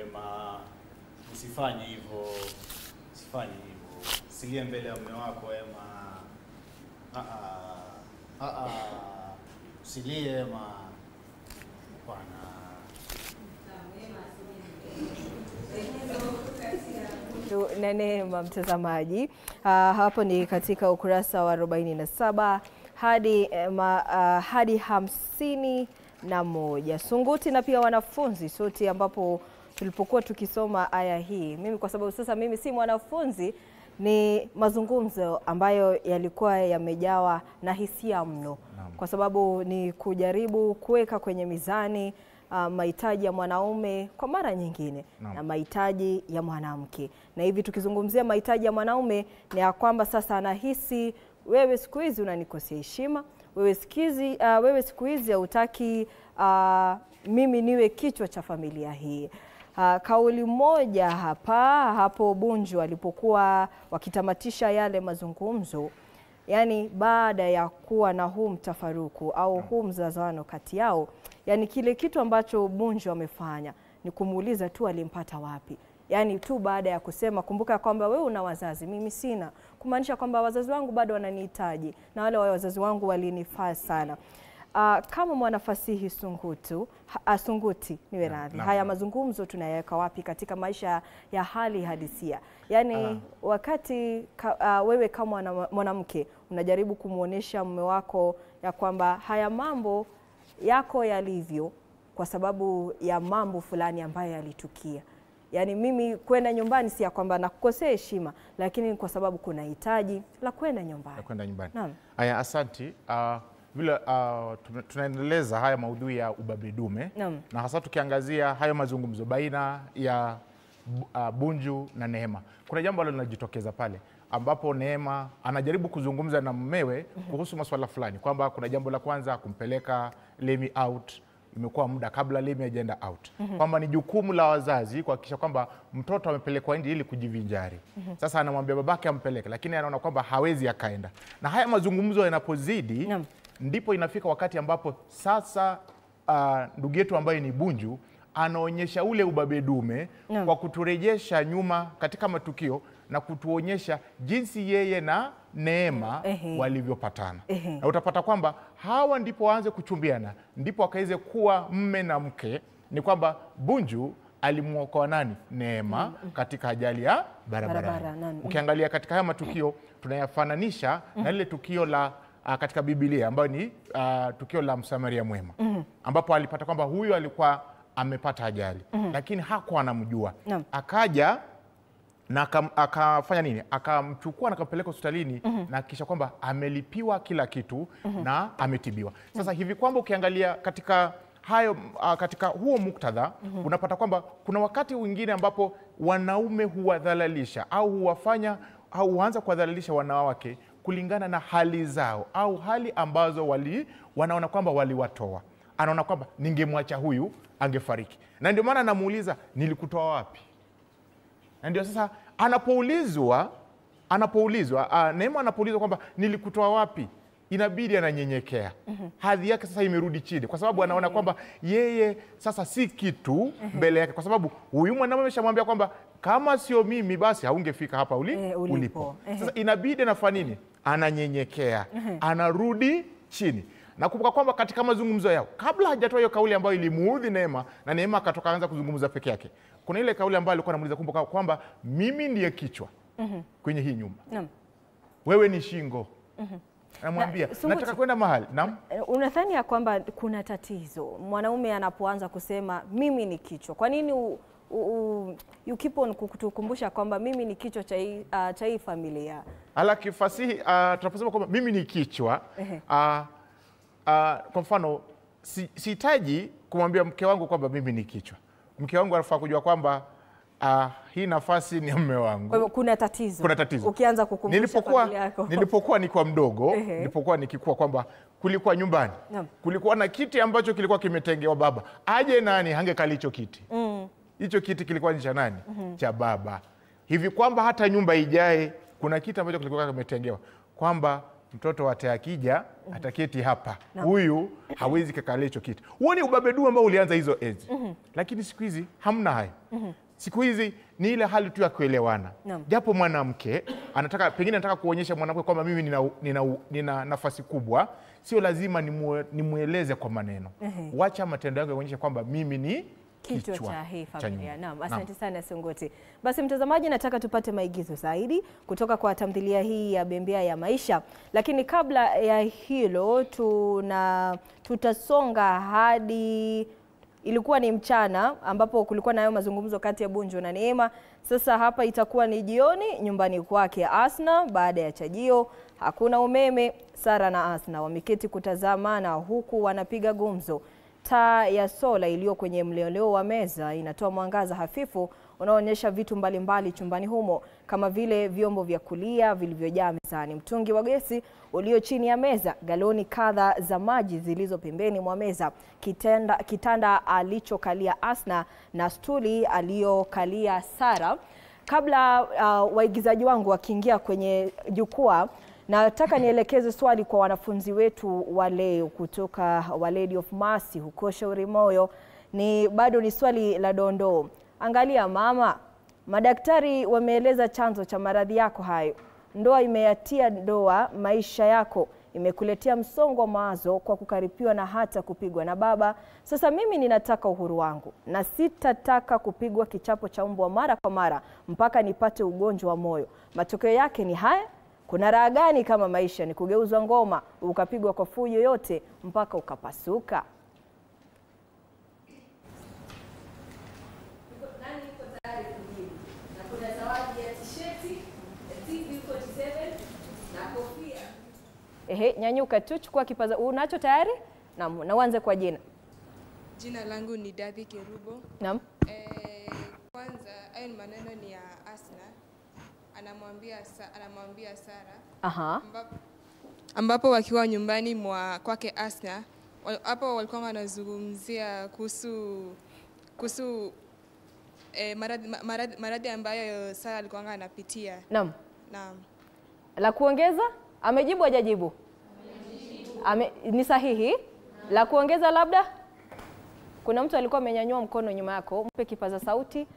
Ema, usifanye hivyo. Usifanye hivyo. Silie mbele ya mume wako Ema. Usilie Ema. Bwana. Neema mtazamaji, hapo ni katika ukurasa wa 47 hadi 51. Sunguti na pia wanafunzi sote, ambapo tulipokuwa tukisoma aya hii, mimi kwa sababu sasa mimi si mwanafunzi, ni mazungumzo ambayo yalikuwa yamejawa na hisia mno. Kwa sababu ni kujaribu kuweka kwenye mizani mahitaji ya mwanaume kwa mara nyingine na mahitaji ya mwanamke. Na hivi tukizungumzia mahitaji ya mwanaume ni ya kwamba sasa anahisi wewe siku hizi unanikosea heshima, wewe siku hizi hautaki mimi niwe kichwa cha familia hii. Kauli moja hapo Bunju alipokuwa wakitamatisha yale mazungumzo, yani baada ya kuwa na huu mtafaruku au huu mzazano kati yao, yani kile kitu ambacho Bunju amefanya ni kumuuliza tu alimpata wapi. Yani tu baada ya kusema kumbuka kwamba wewe una wazazi, mimi sina, kumaanisha kwamba wazazi wangu bado wananihitaji na wale wazazi wangu walinifaa sana. Kama mwanafasihi Sunguti niwe radhi, haya mazungumzo tunayaweka wapi katika maisha ya hali hadisia? Yani wakati wewe kama mwanamke unajaribu kumuonesha mume wako ya kwamba haya mambo yako yalivyo kwa sababu ya mambo fulani ambayo yalitukia. Yani mimi kwenda nyumbani si ya kwamba nakukosea heshima, lakini kwa sababu kuna hitaji la kwenda nyumbani. Naam. Haya, asanti. Vile tunaendeleza haya maudhui ya ubabe dume na hasa tukiangazia hayo mazungumzo baina ya Bunju na Neema. Kuna jambo ambalo linajitokeza pale ambapo Neema anajaribu kuzungumza na mumewe kuhusu masuala fulani, kwamba kuna jambo la kwanza kumpeleka Lemi out, imekuwa muda kabla Lemi hajaenda out. Kwamba ni jukumu la wazazi kuhakikisha kwamba mtoto amepelekwa nje ili kujivinjari. Sasa anamwambia babake ampeleke, lakini anaona kwamba hawezi akaenda. Na haya mazungumzo yanapozidi ndipo inafika wakati ambapo sasa ndugu yetu ambaye ni Bunju anaonyesha ule ubabe dume kwa kuturejesha nyuma katika matukio na kutuonyesha jinsi yeye na Neema walivyopatana. Na utapata kwamba hawa ndipo waanze kuchumbiana, ndipo wakaweze kuwa mme na mke. Ni kwamba Bunju alimuokoa nani? Neema katika ajali ya barabarani. Ukiangalia katika haya matukio tunayafananisha na ile tukio la katika Biblia ambayo ni tukio la Msamaria mwema, ambapo alipata kwamba huyu alikuwa amepata ajali lakini hakuwa anamjua. Akaja na akafanya nini? Akamchukua na akampeleka hospitalini na kisha kwamba amelipiwa kila kitu na ametibiwa. Sasa hivi kwamba ukiangalia katika hayo katika huo muktadha unapata kwamba kuna wakati mwingine ambapo wanaume huwadhalalisha au huwafanya au huanza kuwadhalalisha wanawake kulingana na hali zao au hali ambazo wanaona kwamba waliwatoa. Anaona kwamba ningemwacha huyu angefariki. Na ndio maana anamuuliza nilikutoa wapi? Na ndio sasa anapoulizwa Neema anapoulizwa kwamba nilikutoa wapi, inabidi ananyenyekea. Hadhi yake sasa imerudi chini kwa sababu anaona kwamba yeye sasa si kitu mbele yake, kwa sababu huyu mwanamume ameshamwambia kwamba kama sio mimi basi haungefika hapa ulipo. Sasa inabidi anafanya nini? Ananyenyekea, anarudi chini. Na kumbuka kwamba katika mazungumzo yao kabla hajatoa hiyo kauli ambayo ilimuudhi Neema na Neema akatoka anza kuzungumza peke yake, kuna ile kauli ambayo alikuwa anamuuliza, kumbuka kwamba mimi ndiye kichwa kwenye hii nyumba, wewe ni shingo. Anamwambia nataka kwenda mahali. Unadhani ya kwamba kuna tatizo mwanaume anapoanza kusema mimi ni kichwa? Kwa nini you keep on kutukumbusha kwamba mimi ni kichwa cha hii familia? Ala kifasihi tunaposema kwamba mimi ni kichwa, kwa mfano sihitaji kumwambia mke wangu kwamba mimi ni kichwa. Mke wangu anafaa kujua kwamba hii nafasi ni mume wangu. Kwa hivyo kuna tatizo. Ukianza kukumbusha familia yako. Nilipokuwa nikuwa mdogo, nilipokuwa nikikua kwamba kulikuwa nyumbani. Kulikuwa na kiti ambacho kilikuwa kimetengewa baba. Aje nani hangekali hicho kiti. Hicho kiti kilikuwa ni cha nani? Cha baba. Hivi kwamba hata nyumba ijae kuna kiti ambacho kilikuwa kimetengewa kwamba mtoto wate akija ataketi hapa. Huyu hawezi kakalia hicho kiti. Huo ni ubabe dume ambao ulianza hizo enzi. Lakini siku hizi hamna hayo. Siku hizi ni ile hali tu ya kuelewana. Japo mwanamke pengine anataka kuonyesha mwanamke kwamba mimi nina nafasi kubwa, sio lazima nimueleze kwa maneno. Wacha matendo yangu yaonyeshe kwamba mimi ni kichwa cha hii familia. Asante sana Sunguti. Basi mtazamaji, nataka tupate maigizo zaidi kutoka kwa tamthilia hii ya Bembea ya Maisha, lakini kabla ya hilo tutasonga hadi ilikuwa ni mchana ambapo kulikuwa nayo mazungumzo kati ya Bunju na Neema, Sasa hapa itakuwa ni jioni nyumbani kwake Asna. Baada ya chajio, hakuna umeme. Sara na Asna wameketi kutazamana huku wanapiga gumzo. Taa ya sola iliyo kwenye mloleo wa meza inatoa mwangaza hafifu unaoonyesha vitu mbalimbali chumbani humo, kama vile vyombo vya kulia vilivyojaa mezani, mtungi wa gesi ulio chini ya meza, galoni kadha za maji zilizo pembeni mwa meza, kitanda alichokalia Asna na stuli aliyokalia Sara. Kabla waigizaji wangu wakiingia kwenye jukwaa, nataka nielekeze swali kwa wanafunzi wetu wa leo kutoka wa Lady of Mercy huko Shauri Moyo. Bado ni swali la dondoo. Angalia mama, madaktari wameeleza chanzo cha maradhi yako hayo. Ndoa imeyatia doa maisha yako, imekuletea msongo wa mawazo kwa kukaripiwa na hata kupigwa na baba. Sasa mimi ninataka uhuru wangu na sitataka kupigwa kichapo cha mbwa mara kwa mara mpaka nipate ugonjwa wa moyo. Matokeo yake ni haya. Kuna raha gani kama maisha ni kugeuzwa ngoma ukapigwa kwa fujo yote mpaka ukapasuka? Nani yuko tayari kujibu? Na kuna zawadi ya t-shirti, TV47 na kofia. Nyanyuka tu, chukua kipaza. Unacho tayari? Naam, na uanze kwa jina. Jina langu ni Davi Kerubo. Naam. Kwanza hayo ni maneno ni ya Asna. Anamwambia Sara. Aha. Ambapo wakiwa nyumbani mwa kwake Asna, hapo walikuwa wanazungumzia kuhusu maradhi ambayo Sara alikuwa anapitia. Naam. Naam. La kuongeza? Amejibu hajajibu? Ni sahihi? La kuongeza labda? Kuna mtu alikuwa amenyanyua mkono nyuma yako, mpe kipaza sauti.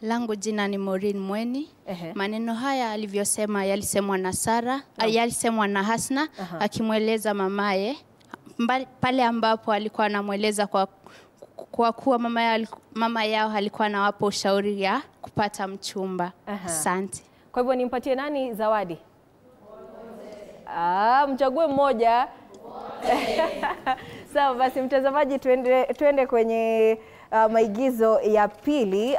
Langu jina ni Maureen Mweni. Maneno haya alivyosema yalisemwa na Sara, yalisemwa na Hasna akimweleza mamaye pale ambapo alikuwa anamweleza kwa kuwa mama yao alikuwa anawapa ushauri ya kupata mchumba. Asante. Kwa hivyo nimpatie nani zawadi? Mchague mmoja. Sawa, basi mtazamaji, tuende kwenye maigizo ya pili.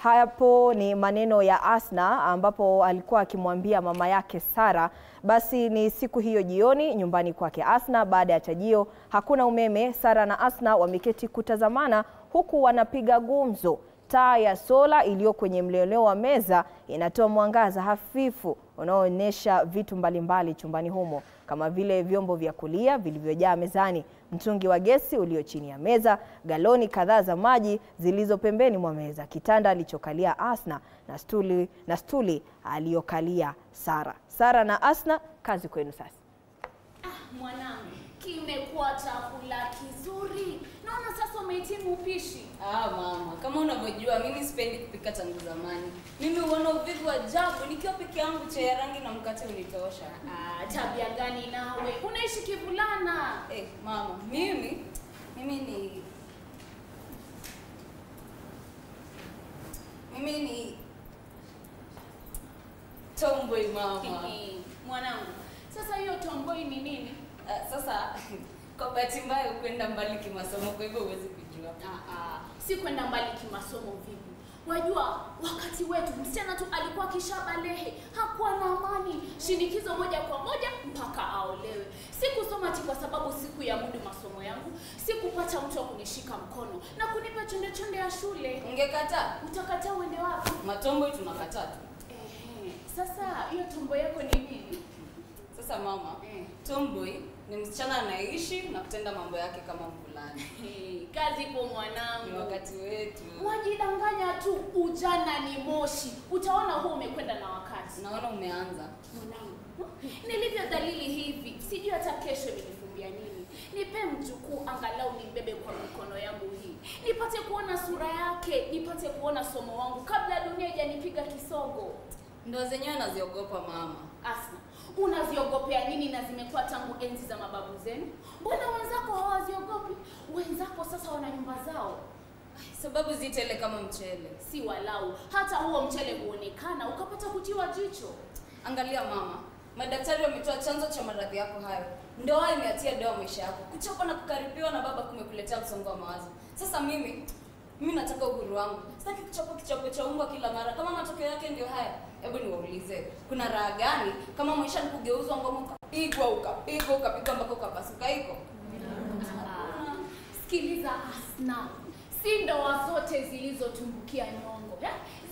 Hapo ni maneno ya Asna ambapo alikuwa akimwambia mama yake Sara. Basi ni siku hiyo jioni nyumbani kwake Asna. Baada ya chajio, hakuna umeme. Sara na Asna wameketi kutazamana huku wanapiga gumzo. Taa ya sola iliyo kwenye mloleo wa meza inatoa mwangaza hafifu unaoonyesha vitu mbalimbali chumbani humo, kama vile vyombo vya kulia vilivyojaa mezani, mtungi wa gesi ulio chini ya meza, galoni kadhaa za maji zilizo pembeni mwa meza, kitanda alichokalia Asna na stuli aliyokalia Sara. Sara na Asna, kazi kwenu sasa. Mwanangu, kimekuwa chakula kizuri. Naona sasa umehitimu upishi. Mama, kama unavyojua mimi sipendi kupika tangu zamani. Mimi huona uvivu wa ajabu nikiwa peke yangu, chai ya rangi na mkate unitosha. Tabia gani nawe? Unaishi kivulana. Mama, mimi ni tomboy mama. Mwanangu, sasa hiyo tomboy ni nini? Sasa kwa bahati mbaya kwenda mbali kimasomo, kwa hivyo huwezi kujua. Si kwenda mbali kimasomo vipi? Wajua wakati wetu msichana tu alikuwa kishabalehe, hakuwa na amani, shinikizo moja kwa moja mpaka aolewe. Sikusoma kwa sababu siku ya mudu masomo yangu, sikupata mtu wa kunishika mkono na kunipa chonde ya shule. Ungekataa? Utakataa uende wapi? Matomboy tunakataa tu. Sasa hiyo tomboy yako ni nini? Sasa mama, tomboy ni msichana anaishi na kutenda mambo yake kama mvulana. Kazi kwa mwanangu. Ni wakati wetu. Wajidanganya tu, ujana ni moshi. Utaona huo umekwenda na wakati. Naona umeanza. Mwanangu, nilivyo dalili hivi, sijui hata kesho nilifumbia nini. Nipe mjukuu angalau nimbebe kwa mikono yangu hii. Nipate kuona sura yake, nipate kuona somo wangu kabla dunia haijanipiga kisogo. Ndoa zenyewe naziogopa mama. Asna, unaziogopea nini na zimekuwa tangu enzi za mababu zenu? Mbona wenzako hawaziogopi? Wenzako sasa wana nyumba zao. Sababu zitele kama mchele. Si walau, hata huo mchele huonekana ukapata kutiwa jicho. Angalia mama, madaktari wametoa chanzo cha maradhi yako hayo. Ndoa imeatia doa maisha yako. Kuchoka na kukaribiwa na baba kumekuletea msongo wa mawazo. Sasa mimi Mimi nataka uhuru wangu. Sitaki kuchapa kichapo cha umbwa kila mara. Kama matokeo yake ndio haya, hebu niwaulize, kuna raha gani kama maisha ni kugeuzwa ngoma ukapigwa mpaka ukapasuka iko? Sikiliza Asna, si ndoa zote zilizotumbukia nyongo.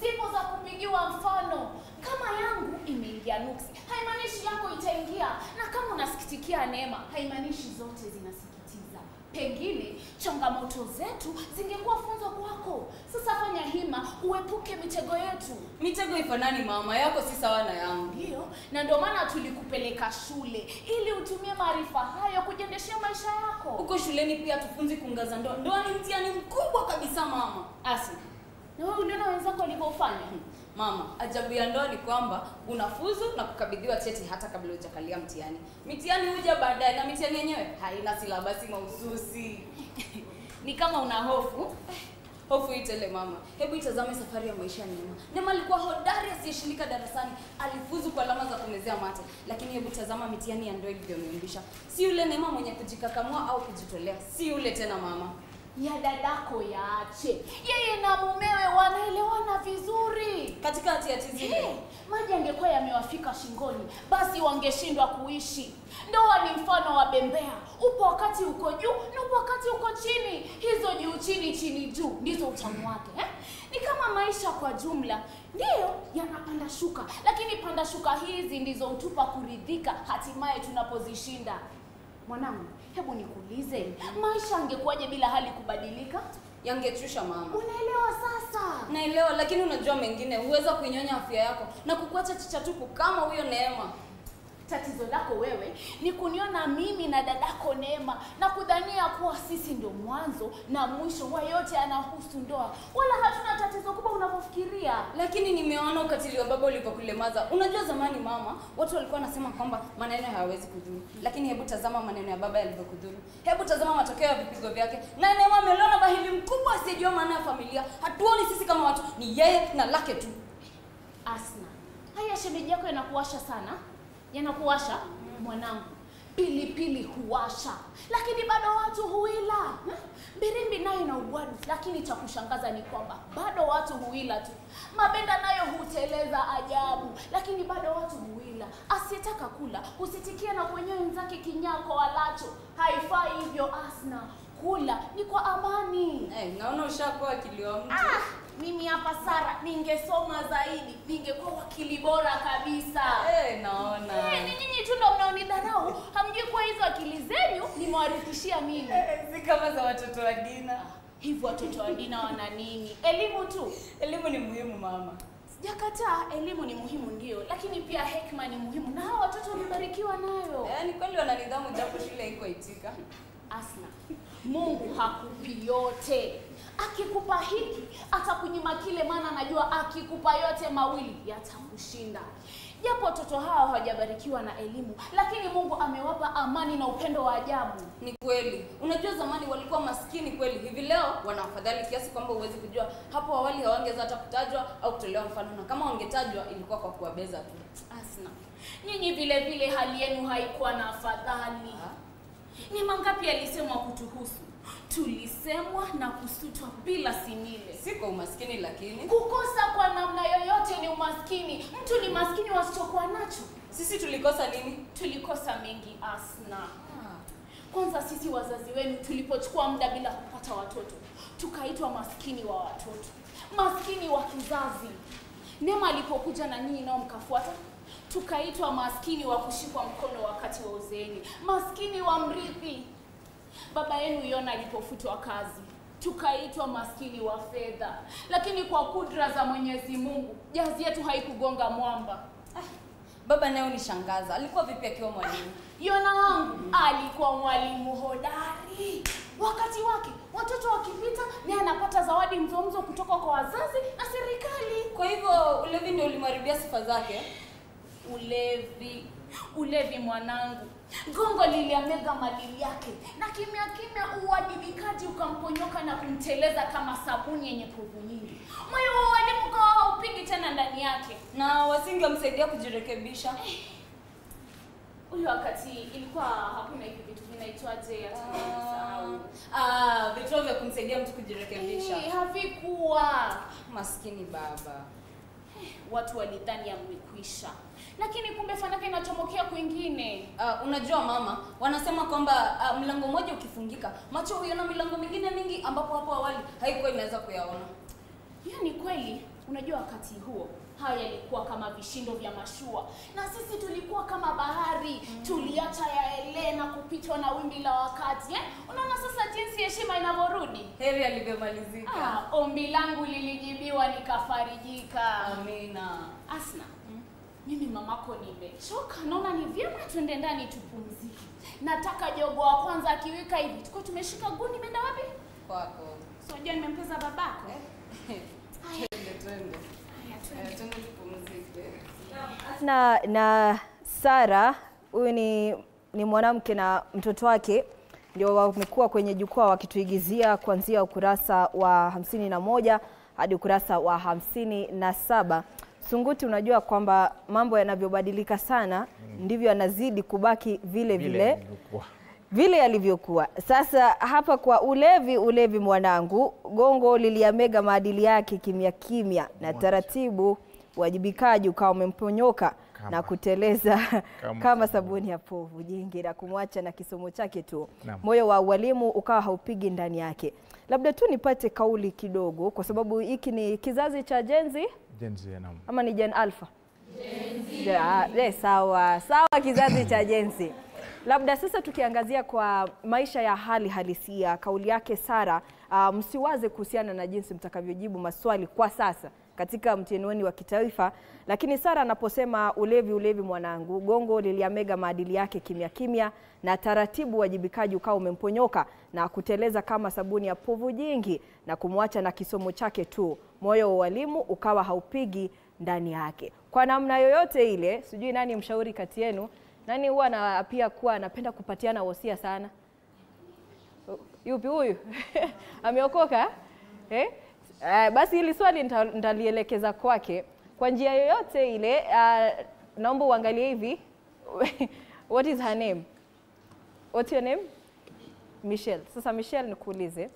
Zipo za kupigiwa mfano. Kama yangu imeingia nuksi, haimaanishi yako itaingia. Na kama unasikitikia neema, haimaanishi zote zinasikitiza. Pengine changamoto zetu zingekuwa funzo kwako. Sasa fanya hima uepuke mitego yetu. Mitego ifanani mama, yako si sawa na yangu. Ndio, na ndio maana tulikupeleka shule ili utumie maarifa hayo kujiendeshea maisha yako. Uko shuleni pia tufunzi kungaza ndoa. Ndoa ni mtihani mkubwa kabisa mama. Asna, na wewe uliona wenzako walivyofanya? Mama, ajabu ya ndoa ni kwamba unafuzu na kukabidhiwa cheti hata kabla hujakalia mtihani. Mitihani huja baadaye na mitihani yenyewe haina silabasi mahususi. Ni kama una hofu. Hofu itele mama. Hebu itazame safari ya maisha ya Neema. Neema alikuwa hodari asiyeshindika darasani, alifuzu kwa alama za kumezea mate. Lakini hebu tazama mitihani ya ndoa ilivyomyumbisha. Si yule Neema mwenye kujikakamua au kujitolea. Si yule tena mama. Ya dadako yaache. Yeye na mumewe wanaelewana vizuri. Katika hati zile. Maji angekuwa yamewafika shingoni, basi wangeshindwa kuishi. Ndoa ni mfano wa bembea. Upo wakati uko juu, na upo wakati uko chini. Hizo juu chini chini juu ndizo utamu wake. Ni kama maisha kwa jumla. Ndiyo yanapanda shuka, lakini panda shuka hizi ndizo utupa kuridhika hatimaye tunapozishinda. Mwanangu, hebu nikuulize, maisha angekuwaje bila hali kubadilika? Yangechusha mama. Unaelewa sasa? Naelewa, lakini unajua mengine, huweza kuinyonya afya yako na kukuacha chichatupu kama huyo Neema. Tatizo lako wewe ni kuniona mimi na dadako Neema na kudhania kuwa sisi ndio mwanzo na mwisho wa yote yanahusu ndoa. Wala hatuna tatizo kubwa unavyofikiria. Lakini nimeona ukatili wa baba ulivyokulemaza. Unajua zamani mama, watu walikuwa wanasema kwamba maneno hayawezi kudhuru. Lakini hebu tazama maneno ya baba yalivyokudhuru. Hebu tazama matokeo ya vipigo vyake. Na Neema amelona bahili mkubwa asiyejua maana ya familia. Hatuoni sisi kama watu, ni yeye na lake tu. Asna, haya shemeji yako yanakuwasha sana? Yanakuwasha? Mwanangu, pilipili huwasha, lakini bado watu huila. Birimbi nayo ina ugwadu, lakini cha kushangaza ni kwamba bado watu huila tu. Mabenda nayo huteleza ajabu, lakini bado watu huila. Asiyetaka kula husitikia na kwenyewe wenzake kinyako walacho. Haifai hivyo Asna. Kula ni kwa amani. Naona ushakuwa akili wa mtu. Mimi hapa Sara ningesoma zaidi, ningekuwa wakili bora kabisa. Naona. Ni nyinyi tu ndio mnaonidharau. Hamjui kwa hizo akili zenu nimewarithishia mimi. Si kama za watoto wa Dina. Hivyo watoto wa Dina wana nini? Elimu tu. Elimu ni muhimu mama. Sijakataa, elimu ni muhimu ndio, lakini pia hekima ni muhimu. Na hao watoto wamebarikiwa nayo. Ni kweli wana nidhamu japo shule iko itika. Asna, Mungu hakupi yote. Akikupa hiki, atakunyima kile, maana anajua akikupa yote mawili yatakushinda. Japo watoto hao hawajabarikiwa na elimu, lakini Mungu amewapa amani na upendo wa ajabu. Ni kweli. Unajua zamani walikuwa maskini kweli. Hivi leo wana afadhali kiasi kwamba huwezi kujua. Hapo awali hawangeweza hata kutajwa au kutolewa mfano, na kama wangetajwa ilikuwa kwa kuwabeza tu. Asna, nyinyi vile vile hali yenu haikuwa na afadhali. Ni mangapi yalisemwa kutuhusu? Tulisemwa na kusutwa bila sinile. Si kwa umaskini, lakini kukosa kwa namna yoyote ni umaskini. Mtu ni maskini wasichokuwa nacho. Sisi tulikosa nini? Tulikosa mengi Asna. Kwanza sisi wazazi wenu tulipochukua muda bila kupata watoto, tukaitwa maskini wa watoto, maskini wa kizazi. Neema alipokuja na nyinyi nao mkafuata, tukaitwa maskini wa kushikwa mkono wakati wa uzeeni, maskini wa mrithi. Baba yenu Yona alipofutwa kazi, tukaitwa maskini wa fedha. Lakini kwa kudra za Mwenyezi Mungu, jazi yetu haikugonga mwamba. Baba nayo ni shangaza. Alikuwa vipi akiwa mwalimu? Yona wangu alikuwa mwalimu hodari. Wakati wake, watoto wakipita, naye anapata zawadi mzomzo kutoka kwa wazazi na serikali. Kwa hivyo ulevi ndio ulimharibia sifa zake? Ulevi mwanangu. Gongo liliamega madili yake, na kimya kimya uwajibikaji ukamponyoka na kumteleza kama sabuni yenye povu nyingi. Moyo wa walimu kwa haupigi tena ndani yake. Na wasingemsaidia kujirekebisha. Huyo wakati ilikuwa hakuna hivi vitu vinaitwaje vitu vya kumsaidia mtu kujirekebisha. Havikuwa. Maskini baba. Watu walidhani amekwisha. Lakini kumbe fanaka inachomokea kwingine. Unajua mama, wanasema kwamba mlango mmoja ukifungika, macho huiona milango mingine mingi ambapo hapo awali haikuwa inaweza kuyaona. Hiyo ni kweli. Unajua wakati huo haya yalikuwa kama vishindo vya mashua na sisi tulikuwa kama bahari, tuliacha yaelee na kupitwa na wimbi la wakati. Unaona sasa jinsi heshima inavyorudi. Heri alivyomalizika. Ombi langu lilijibiwa nikafarijika. Amina. Asna, mimi mamako nimechoka, naona ni vyema twende ndani tupumzike. Nataka jogo wa kwanza akiwika hivi tuko tumeshika guni, menda wapi? Kwako. So je, nimempeza babako? Twende. Twende tupumzike. Na Sara, huyu ni mwanamke na mtoto wake ndio wamekuwa kwenye jukwaa wakituigizia kuanzia ukurasa wa 51 hadi ukurasa wa 57. Sunguti, unajua kwamba mambo yanavyobadilika sana ndivyo yanazidi kubaki vile yalivyokuwa. Sasa hapa kwa ulevi mwanangu, gongo liliamega maadili yake kimya na taratibu wajibikaji ukawa umemponyoka na kuteleza kama sabuni ya povu jingi na kumwacha na kisomo chake tu. Moyo wa walimu ukawa haupigi ndani yake. Labda tu nipate kauli kidogo kwa sababu hiki ni kizazi cha Gen Z. Ama ni Gen Alpha? Gen Z. Sawa, kizazi cha Gen Z. Labda sasa tukiangazia kwa maisha ya hali halisia, kauli yake Sara, msiwaze kuhusiana na jinsi mtakavyojibu maswali kwa sasa katika mtihani wenu wa kitaifa, lakini Sara anaposema ulevi mwanangu, gongo liliamega maadili yake kimya na taratibu wajibikaji ukawa umemponyoka na kuteleza kama sabuni ya povu jingi na kumwacha na kisomo chake tu, moyo wa walimu ukawa haupigi ndani yake. Kwa namna yoyote ile, sijui nani mshauri kati yenu, nani huwa na pia kuwa anapenda kupatiana wosia sana? Yupi huyu? Ameokoka? Basi hili swali nitalielekeza kwake. Kwa njia yoyote ile, naomba uangalie hivi. What is her name? What's your name? Michelle. Sasa Michelle, nikuulize,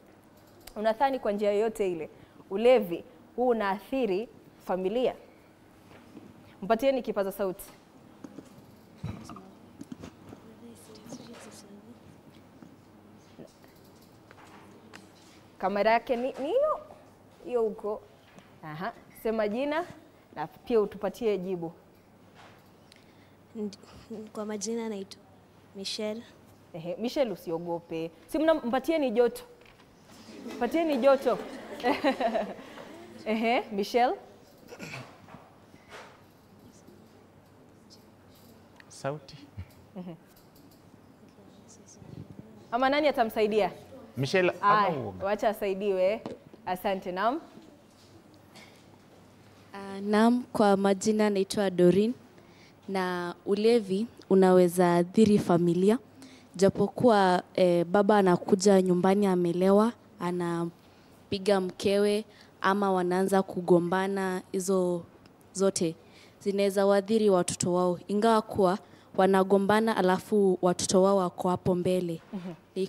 unadhani kwa njia yoyote ile ulevi huu unaathiri familia? Mpatieni kipaza sauti. Kamera yake ni hiyo huko. Sema jina na pia utupatie jibu. Kwa majina naitwa Michelle. Michelle, usiogope. Si mpatieni joto. Mpatieni joto. Michelle. Sauti. Ama nani atamsaidia? Michelle, wacha asaidiwe. Asante. Naam. Naam, kwa majina naitwa Doreen, na ulevi unaweza athiri familia. Japokuwa baba anakuja nyumbani amelewa, anapiga mkewe ama wanaanza kugombana, hizo zote zinaweza waathiri watoto wao. Ingawa kuwa wanagombana alafu watoto wao wako hapo mbele.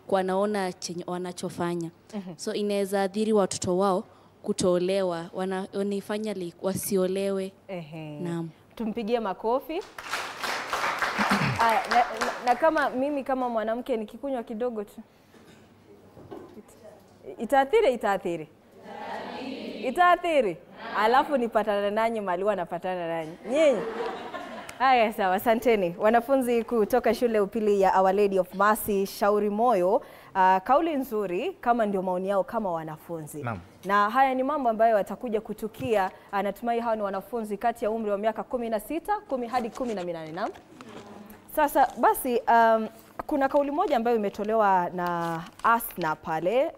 Wanaona chenye wanachofanya. So inaweza athiri watoto wao kutolewa, wanifanya wasiolewe. Naam. Tumpigie makofi. Na kama mimi kama mwanamke nikikunywa kidogo tu itaathiri. Alafu nipatana nanyi mali wanapatana nanyi. Nyinyi. Haya, sawa, asanteni. Wanafunzi kutoka shule upili ya Our Lady of Mercy Shauri Moyo, kauli nzuri kama ndio maoni yao kama wanafunzi. Na haya ni mambo ambayo watakuja kutukia. Natumai hao ni wanafunzi kati ya umri wa miaka 16 hadi 18. Naam. Sasa basi kuna kauli moja ambayo imetolewa na Asna pale,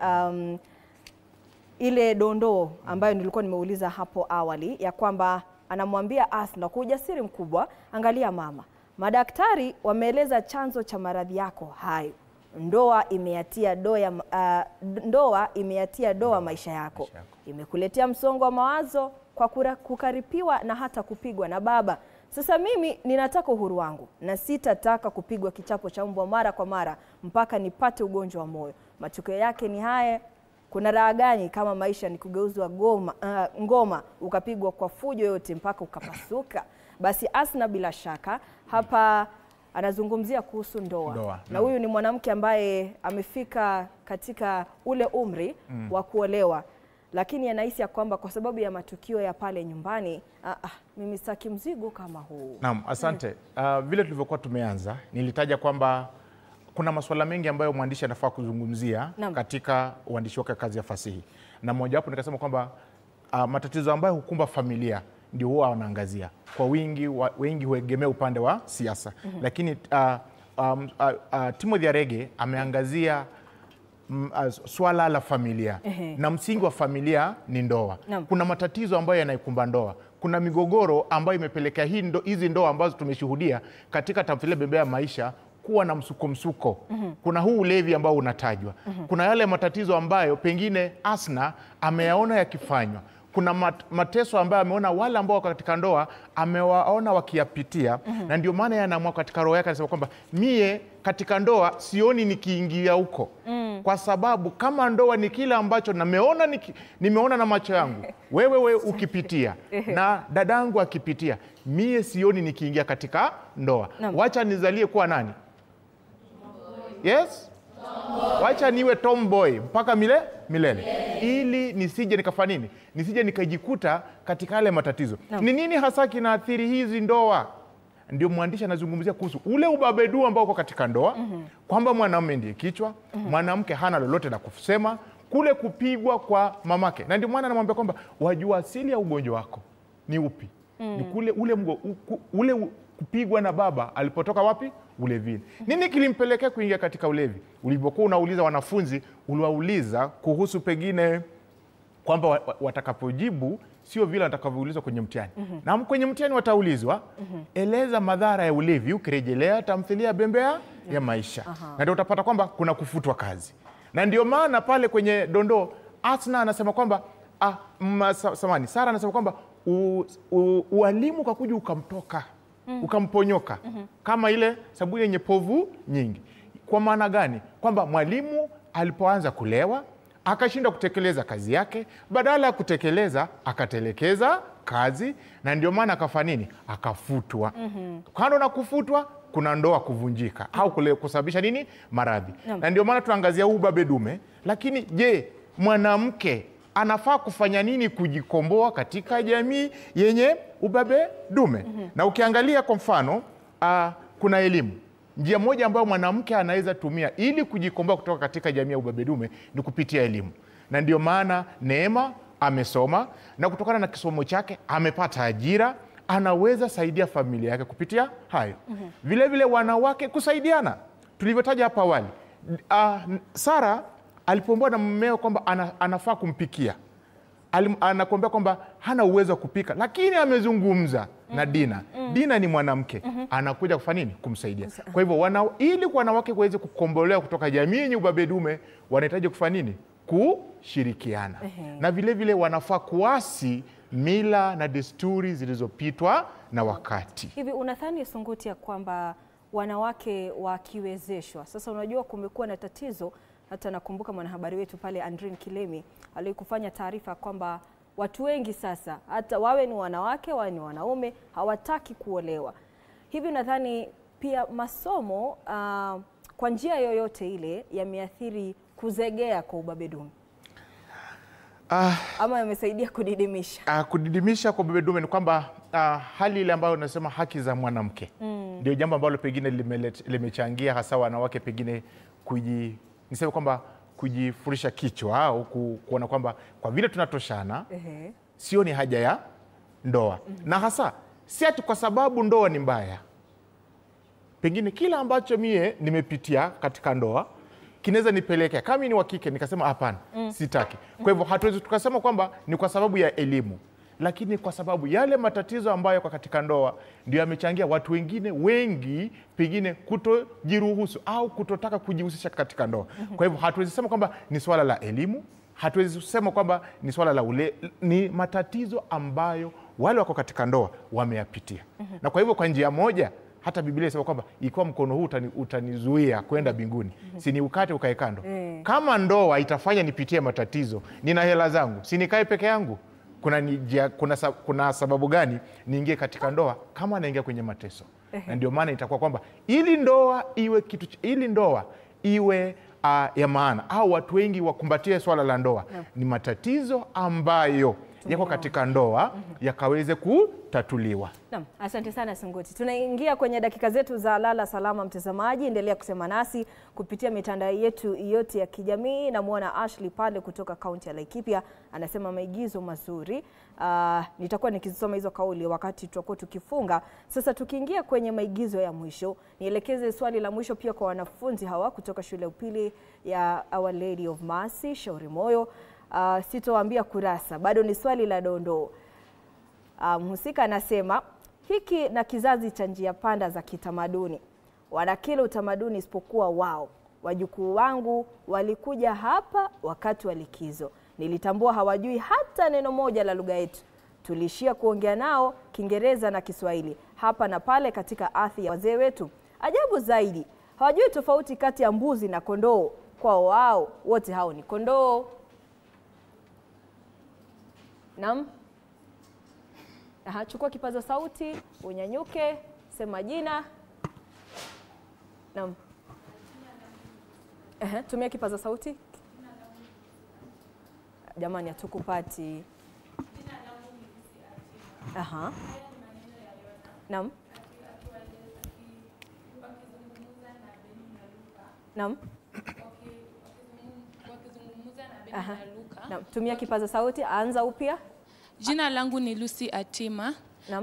ile dondoo ambayo nilikuwa nimeuliza hapo awali ya kwamba anamwambia Asna kwa ujasiri mkubwa, angalia mama, madaktari wameeleza chanzo cha maradhi yako hayo. Ndoa imeyatia doa maisha yako. Imekuletea msongo wa mawazo kwa kukaripiwa na hata kupigwa na baba. Sasa mimi ninataka uhuru wangu na sitataka kupigwa kichapo cha mbwa mara kwa mara mpaka nipate ugonjwa wa moyo. Matokeo yake ni haya. Kuna raha gani kama maisha ni kugeuzwa ngoma ukapigwa kwa fujo yote mpaka ukapasuka? Basi Asna bila shaka hapa anazungumzia kuhusu ndoa. Na huyu ni mwanamke ambaye amefika katika ule umri wa kuolewa, lakini anahisi ya kwamba kwa sababu ya matukio ya pale nyumbani, mimi sitaki mzigo kama huu. Naam, asante. Vile tulivyokuwa tumeanza, nilitaja kwamba kuna masuala mengi ambayo mwandishi anafaa kuzungumzia katika uandishi wake kazi ya fasihi. Na moja wapo nikasema kwamba matatizo ambayo hukumba familia ndio huwa wanaangazia. Kwa wengi huegemea upande wa siasa. Lakini Timothy Arege ameangazia swala la familia. Na msingi wa familia ni ndoa. Kuna matatizo ambayo yanaikumba ndoa. Kuna migogoro ambayo imepelekea hizi ndoa ambazo tumeshuhudia katika tamthilia Bembea ya Maisha kuwa na msuko. Kuna huu ulevi ambao unatajwa. Kuna yale matatizo ambayo pengine Asna ameyaona yakifanywa. Kuna mateso ambayo ameona wale ambao katika ndoa amewaona wakiyapitia. Na ndio maana yanaamua katika roho yake anasema kwamba mie katika ndoa sioni nikiingia huko. Kwa sababu kama ndoa ni kile ambacho nimeona na macho yangu, wewe ukipitia na dadangu akipitia, mie sioni nikiingia katika ndoa. Wacha nizalie kuwa nani? Yes? Wacha niwe tomboy mpaka milele. Ili nisije nikafanya nini? Nisije nikajikuta katika yale matatizo. Ni nini hasa kinaathiri hizi ndoa? Ndio mwandishi anazungumzia kuhusu ule ubabedu ambao uko katika ndoa, kwamba mwanamume ndiye kichwa, mwanamke hana lolote la kusema, kule kupigwa kwa mamake. Na ndio maana anamwambia kwamba wajua asili ya ugonjwa wako ni upi? Ni kule ule kupigwa na baba alipotoka wapi? Ulevini. Nini kilimpelekea kuingia katika ulevi? Ulipokuwa unauliza wanafunzi, uliwauliza kuhusu pengine kwamba watakapojibu sio vile watakavyoulizwa kwenye mtihani. Na kwenye mtihani wataulizwa, eleza madhara ya ulevi ukirejelea tamthilia Bembea ya Maisha. Na ndio utapata kwamba kuna kufutwa kazi. Na ndio maana pale kwenye dondoo Asna anasema kwamba Sara anasema kwamba ualimu kakuja ukamtoka, ukamponyoka kama ile sabuni yenye povu nyingi. Kwa maana gani? Kwamba mwalimu alipoanza kulewa akashinda kutekeleza kazi yake, badala ya kutekeleza akatelekeza kazi, na ndio maana akafanya nini? Akafutwa. Kando na kufutwa kuna ndoa kuvunjika au kusababisha nini? Maradhi. Na ndio maana tunaangazia ubabe dume. Lakini je, mwanamke anafaa kufanya nini kujikomboa katika jamii yenye ubabe dume? Na ukiangalia kwa mfano, kuna elimu. Njia moja ambayo mwanamke anaweza tumia ili kujikomboa kutoka katika jamii ya ubabe dume ni kupitia elimu. Na ndio maana Neema amesoma, na kutokana na kisomo chake amepata ajira, anaweza saidia familia yake kupitia hayo. Vile vile wanawake kusaidiana. Tulivyotaja hapa awali, Sara alipoambiwa na mmeo kwamba anafaa kumpikia, anakuambia kwamba hana uwezo wa kupika, lakini amezungumza na Dina. Dina ni mwanamke, anakuja kufanya nini? Kumsaidia. Kwa hivyo ili wanawake waweze kukombolewa kutoka jamii yenye ubabe dume, wanahitaji kufanya nini? Kushirikiana. Na vile vile wanafaa kuasi mila na desturi zilizopitwa na wakati. Hivi unadhani Sunguti ya kwamba wanawake wakiwezeshwa, sasa unajua kumekuwa na tatizo, hata nakumbuka mwanahabari wetu pale Andrin Kilemi alikufanya taarifa kwamba watu wengi sasa, hata wawe ni wanawake wawe ni wanaume, hawataki kuolewa. Hivi nadhani pia masomo kwa njia yoyote ile yameathiri kuzegea kwa ubabe dume? Ama yamesaidia kudidimisha? Kudidimisha kwa ubabe dume ni kwamba hali ile ambayo unasema haki za mwanamke ndio jambo ambalo pengine limechangia hasa wanawake pengine niseme kwamba kujifurisha kichwa au kuona kwamba kwa vile tunatoshana, sio ni haja ya ndoa. Na hasa si ati kwa sababu ndoa ni mbaya. Pengine kila ambacho mie nimepitia katika ndoa kinaweza nipelekea, kama ni wa kike nikasema hapana, sitaki. Kwa hivyo hatuwezi tukasema kwamba ni kwa sababu ya elimu, lakini kwa sababu yale matatizo ambayo kwa katika ndoa ndio yamechangia watu wengine wengi pengine kutojiruhusu au kutotaka kujihusisha katika ndoa. Kwa hivyo hatuwezi sema kwamba ni swala la elimu, hatuwezi kusema kwamba ni swala la ni matatizo ambayo wale wako katika ndoa wameyapitia. Na kwa hivyo kwa njia moja hata Biblia inasema kwamba ikiwa mkono huu utanizuia kwenda mbinguni, si ni ukate ukae kando. Kama ndoa itafanya nipitie matatizo, nina hela zangu, si nikae peke yangu? Kuna sababu gani niingie katika ndoa kama naingia kwenye mateso? Na ndio maana itakuwa kwamba ili ndoa iwe ya maana au watu wengi wakumbatie swala la ndoa, ni matatizo ambayo yako katika ndoa yakaweze kutatuliwa. Naam, asante sana Sunguti. Tunaingia kwenye dakika zetu za lala salama mtazamaji. Endelea kusema nasi kupitia mitandao yetu yote ya kijamii. Namuona Ashley pale kutoka kaunti ya Laikipia anasema maigizo mazuri. Nitakuwa nikisoma hizo kauli wakati tutakuwa tukifunga. Sasa tukiingia kwenye maigizo ya mwisho, nielekeze swali la mwisho pia kwa wanafunzi hawa kutoka shule upili ya Our Lady of Mercy Shauri Moyo. Sitowaambia kurasa, bado ni swali la dondoo. Mhusika anasema hiki na kizazi cha njia panda za kitamaduni, wana kila utamaduni isipokuwa wao. Wajukuu wangu walikuja hapa wakati wa likizo, nilitambua hawajui hata neno moja la lugha yetu. Tulishia kuongea nao Kiingereza na Kiswahili hapa na pale katika ardhi ya wazee wetu. Ajabu zaidi, hawajui tofauti kati ya mbuzi na kondoo. Kwa wao wote hao ni kondoo. Naam. Chukua kipaza sauti, unyanyuke, sema jina. Naam. Tumia kipaza sauti. Jamani hatukupati. Naam. Naam. Naam, tumia kipaza sauti, anza upya. Jina langu ni Lucy Atima.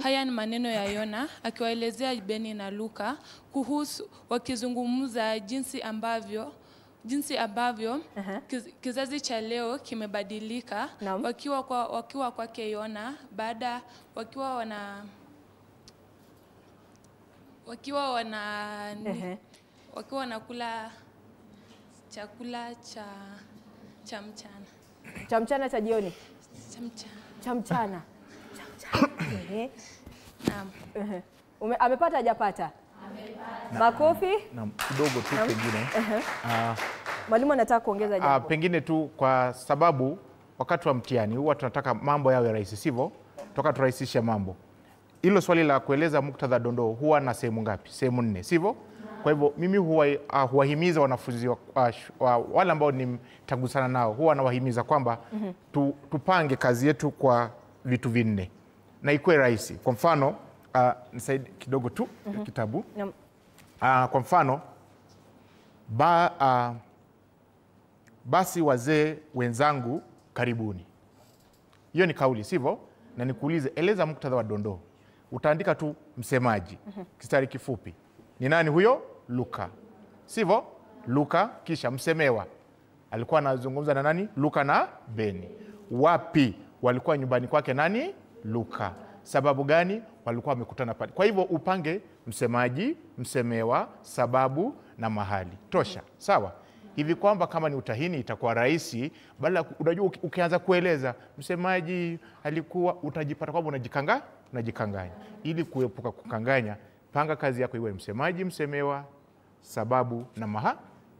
Haya ni maneno ya Yona akiwaelezea Beni na Luka kuhusu wakizungumza jinsi ambavyo kizazi cha leo kimebadilika, wakiwa kwake Yona baada wakiwa wanakula chakula cha mchana. Cha mchana cha jioni. Cha mchana. Naam. Amepata hajapata? Amepata. Makofi? Naam, kidogo tu pengine. Mwalimu anataka kuongeza jambo. Pengine tu kwa sababu wakati wa mtihani huwa tunataka mambo yawe rahisi, sivyo? Toka turahisisha mambo. Hilo swali la kueleza muktadha dondoo huwa na sehemu ngapi? Sehemu 4, sivyo? Kwa hivyo mimi huwahimiza wanafunzi wale ambao nimtagusana nao, huwa nawahimiza kwamba tupange kazi yetu kwa vitu 4 na ikuwe rahisi. Kwa mfano, nisaidie kidogo tu kitabu. Kwa mfano, basi wazee wenzangu karibuni. Hiyo ni kauli, sivyo? Na nikuulize, eleza muktadha wa dondoo. Utaandika tu msemaji, kistari kifupi. Ni nani huyo? Luka. Sivyo? Luka, kisha msemewa. Alikuwa anazungumza na nani? Luka na Beni. Wapi? Walikuwa nyumbani kwake nani? Luka. Sababu gani? Walikuwa wamekutana pale. Kwa hivyo upange msemaji, msemewa, sababu na mahali. Tosha. Sawa? Hivi kwamba kama ni utahini itakuwa rahisi, badala unajua ukianza kueleza msemaji alikuwa, utajipata kwamba unajikanganya. Ili kuepuka kukanganya, panga kazi yako iwe msemaji, msemewa, sababu na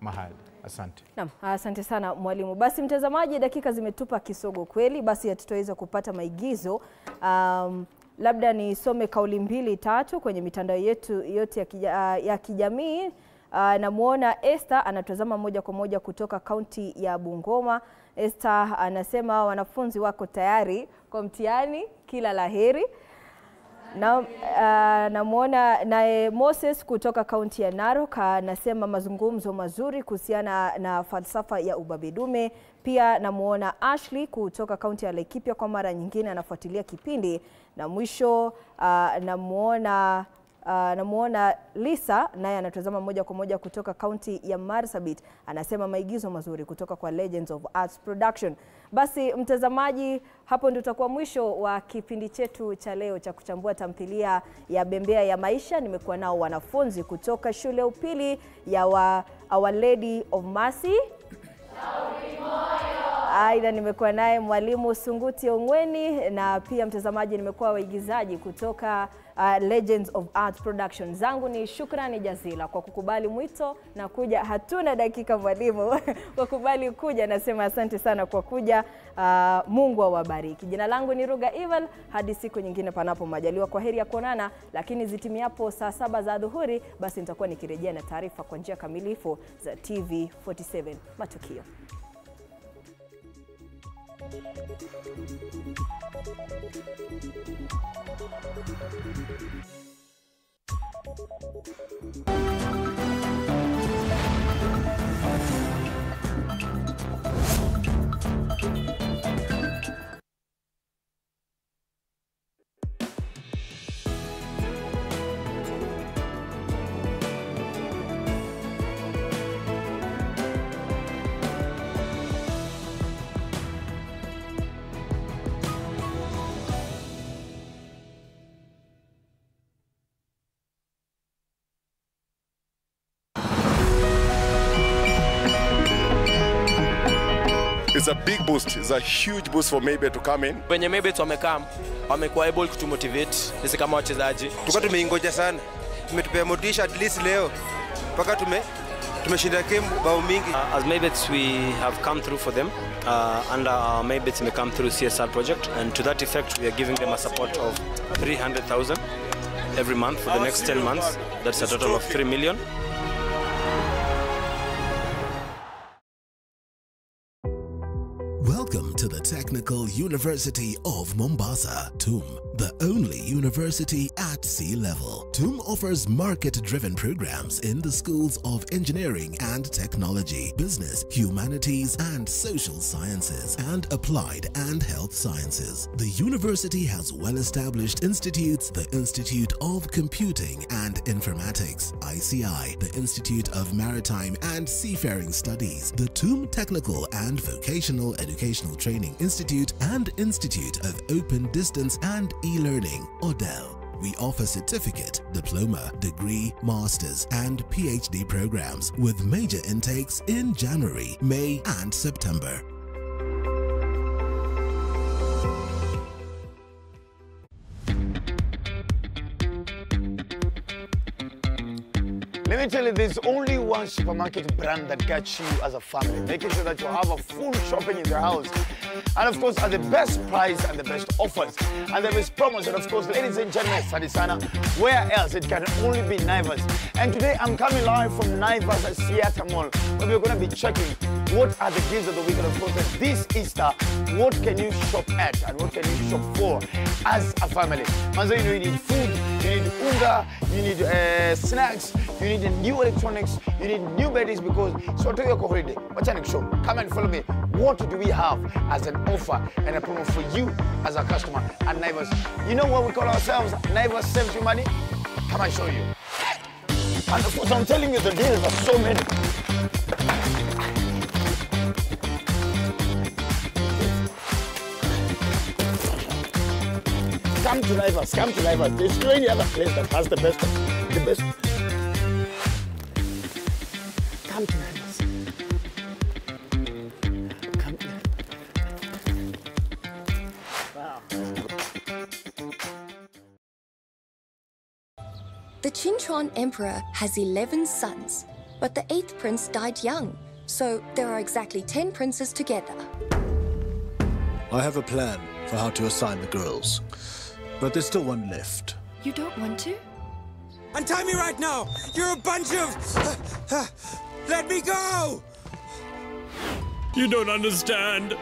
mahali. Asante. Naam, asante sana mwalimu. Basi mtazamaji, dakika zimetupa kisogo kweli, basi hatutaweza kupata maigizo. Labda nisome kauli 2-3 kwenye mitandao yetu yote ya kijamii. Namuona Esther anatazama moja kwa moja kutoka kaunti ya Bungoma. Esther anasema wanafunzi wako tayari kwa mtihani, kila laheri. Namuona naye Moses kutoka kaunti ya Narok anasema mazungumzo mazuri kuhusiana na falsafa ya ubabe dume. Pia namuona Ashley kutoka kaunti ya Laikipia kwa mara nyingine anafuatilia kipindi. Na mwisho namuona Lisa naye anatazama moja kwa moja kutoka kaunti ya Marsabit, anasema maigizo mazuri kutoka kwa Legends of Arts Production. Basi mtazamaji, hapo ndio tutakuwa mwisho wa kipindi chetu cha leo cha kuchambua tamthilia ya Bembea ya Maisha. Nimekuwa nao wanafunzi kutoka shule upili ya Our Lady of Mercy. Aidha nimekuwa naye mwalimu Sunguti Ongweni, na pia mtazamaji nimekuwa waigizaji kutoka Legends of Art Production. Zangu ni shukrani jazila kwa kukubali mwito na kuja. Hatuna dakika mwalimu kwa kubali kuja, nasema asante sana kwa kuja. Mungu awabariki. Jina langu ni Ruga Evil, hadi siku nyingine panapo majaliwa. Kwa heri ya kuonana, lakini zitimiapo saa 7 za adhuhuri basi nitakuwa nikirejea na taarifa kwa njia kamilifu za TV47 Matukio. It's a big boost. It's a huge boost for Maybet to come in. Wenye Maybet wamekuwa able to motivate sisi kama wachezaji. Tulikuwa tumeingoja sana. Tumetupea motisha at least leo. Paka tumeshinda game bao mingi. As Maybets we have come through for them. Under our Maybets may come through CSR project, and to that effect we are giving them a support of 300,000 every month for the next 10 months. That's a total of 3 million. Welcome to the Technical University of Mombasa, TUM, the only university at sea level. TUM offers market-driven programs in the schools of engineering and technology, business, humanities and social sciences, and applied and health sciences. The university has well-established institutes, the Institute of Computing and Informatics, ICI, the Institute of Maritime and Seafaring Studies, the TUM Technical and Vocational Educational Training Institute, and Institute of Open Distance and E-Learning, ODEL. We offer certificate, diploma, degree, master's, and PhD programs with major intakes in January, May, and September. Let me tell you, there's only one supermarket brand that gets you as a family, making sure that you have a full shopping in your house. And of course, at the best price and the best offers. And the best promotion, of course, ladies and gentlemen, Sadisana, where else? It can only be Naivas. And today I'm coming live from Naivas at Seattle Mall, where we're going to be checking what are the gifts of the week. And of course, this Easter, what can you shop at and what can you shop for as a family? Manzo, you need food, you need unga, you need snacks, you need new electronics, you need new beddings, because so to your holiday. What's your show? Come and follow me. What do we have as an offer and a promo for you as a customer at Naivas? You know what we call ourselves? Naivas saves you money. Come and show you. And of course, I'm telling you, the deals are so many. Come to Naivas, come to Naivas. There's no any other place that has the best. Come to Naivas. Come to Naivas. Wow. The Chinchon Emperor has 11 sons, but the 8th prince died young, so there are exactly 10 princes together. I have a plan for how to assign the girls, but there's still one left. You don't want to? Untie me right now! You're a bunch of... Let me go! You don't understand.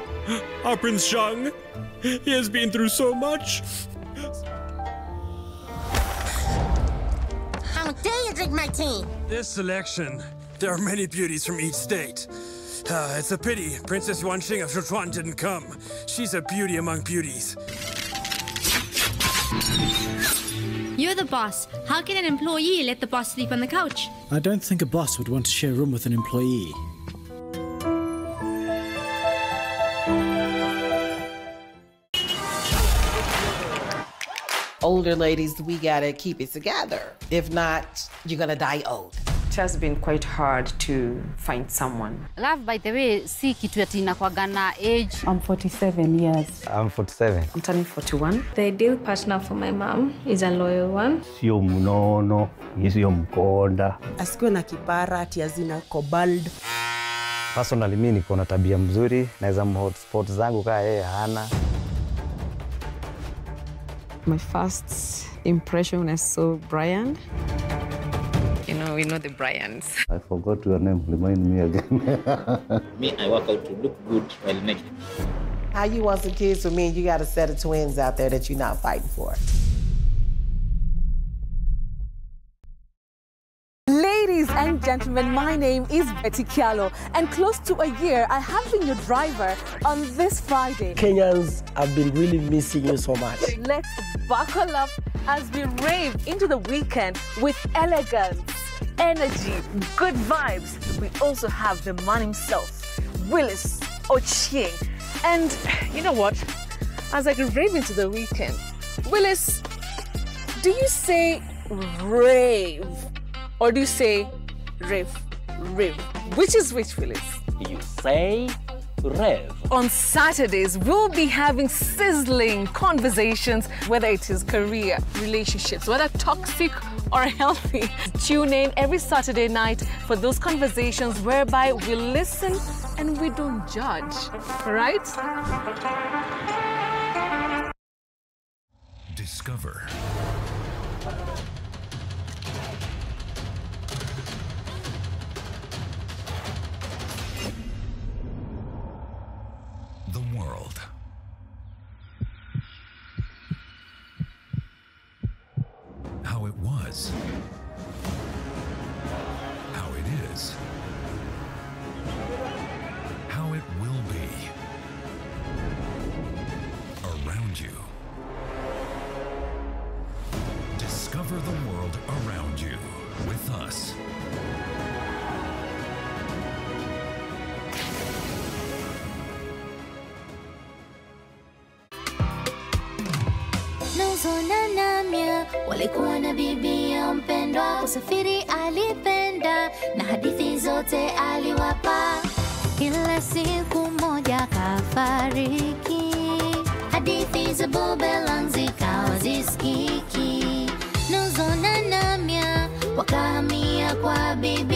Our Prince Shang, he has been through so much. How dare you drink my tea? This selection, there are many beauties from each state. It's a pity Princess Yuanxing of Sichuan didn't come. She's a beauty among beauties. You're the boss. How can an employee let the boss sleep on the couch? I don't think a boss would want to share a room with an employee. Older ladies, we gotta keep it together. If not, you're gonna die old. has been quite hard to find someone. Love, by the way, si kitu ati inakuwaga na age. I'm 47 years. I'm 47. I'm turning 41. The ideal partner for my mom is a loyal one. Sio mnono, sio mkonda. Asikuwe na kipara ati azina cobalt. Personally mimi niko na tabia mzuri, naweza hotspot zangu kaa yeye hana. My first impression when I saw Brian. You know, we know the Bryans. I forgot your name. Remind me again. Me, I work out to look good while naked. How you want some kids with me and you got a set of twins out there that you're not fighting for? Ladies and gentlemen, my name is Betty Kialo, and close to a year, I have been your driver on this Friday. Kenyans have been really missing you so much. Let's buckle up as we rave into the weekend with elegance, energy, good vibes. We also have the man himself, Willis Ochieng. And you know what? As I rave into the weekend, Willis, do you say rave? Or do you say rave? Which is which, Willis? You say rev. On Saturdays, we'll be having sizzling conversations, whether it is career, relationships, whether toxic or healthy. Tune in every Saturday night for those conversations whereby we listen and we don't judge, right? Discover. The world. How it was. How it is. How it will be. Around you. Discover the world around you with us. Nuzona namia walikuwa na bibi ya mpendwa, usafiri alipenda na hadithi zote aliwapa. Ila siku moja kafariki, hadithi za Bobelan zikawa zisikiki. Nuzona namia wakahamia kwa bibi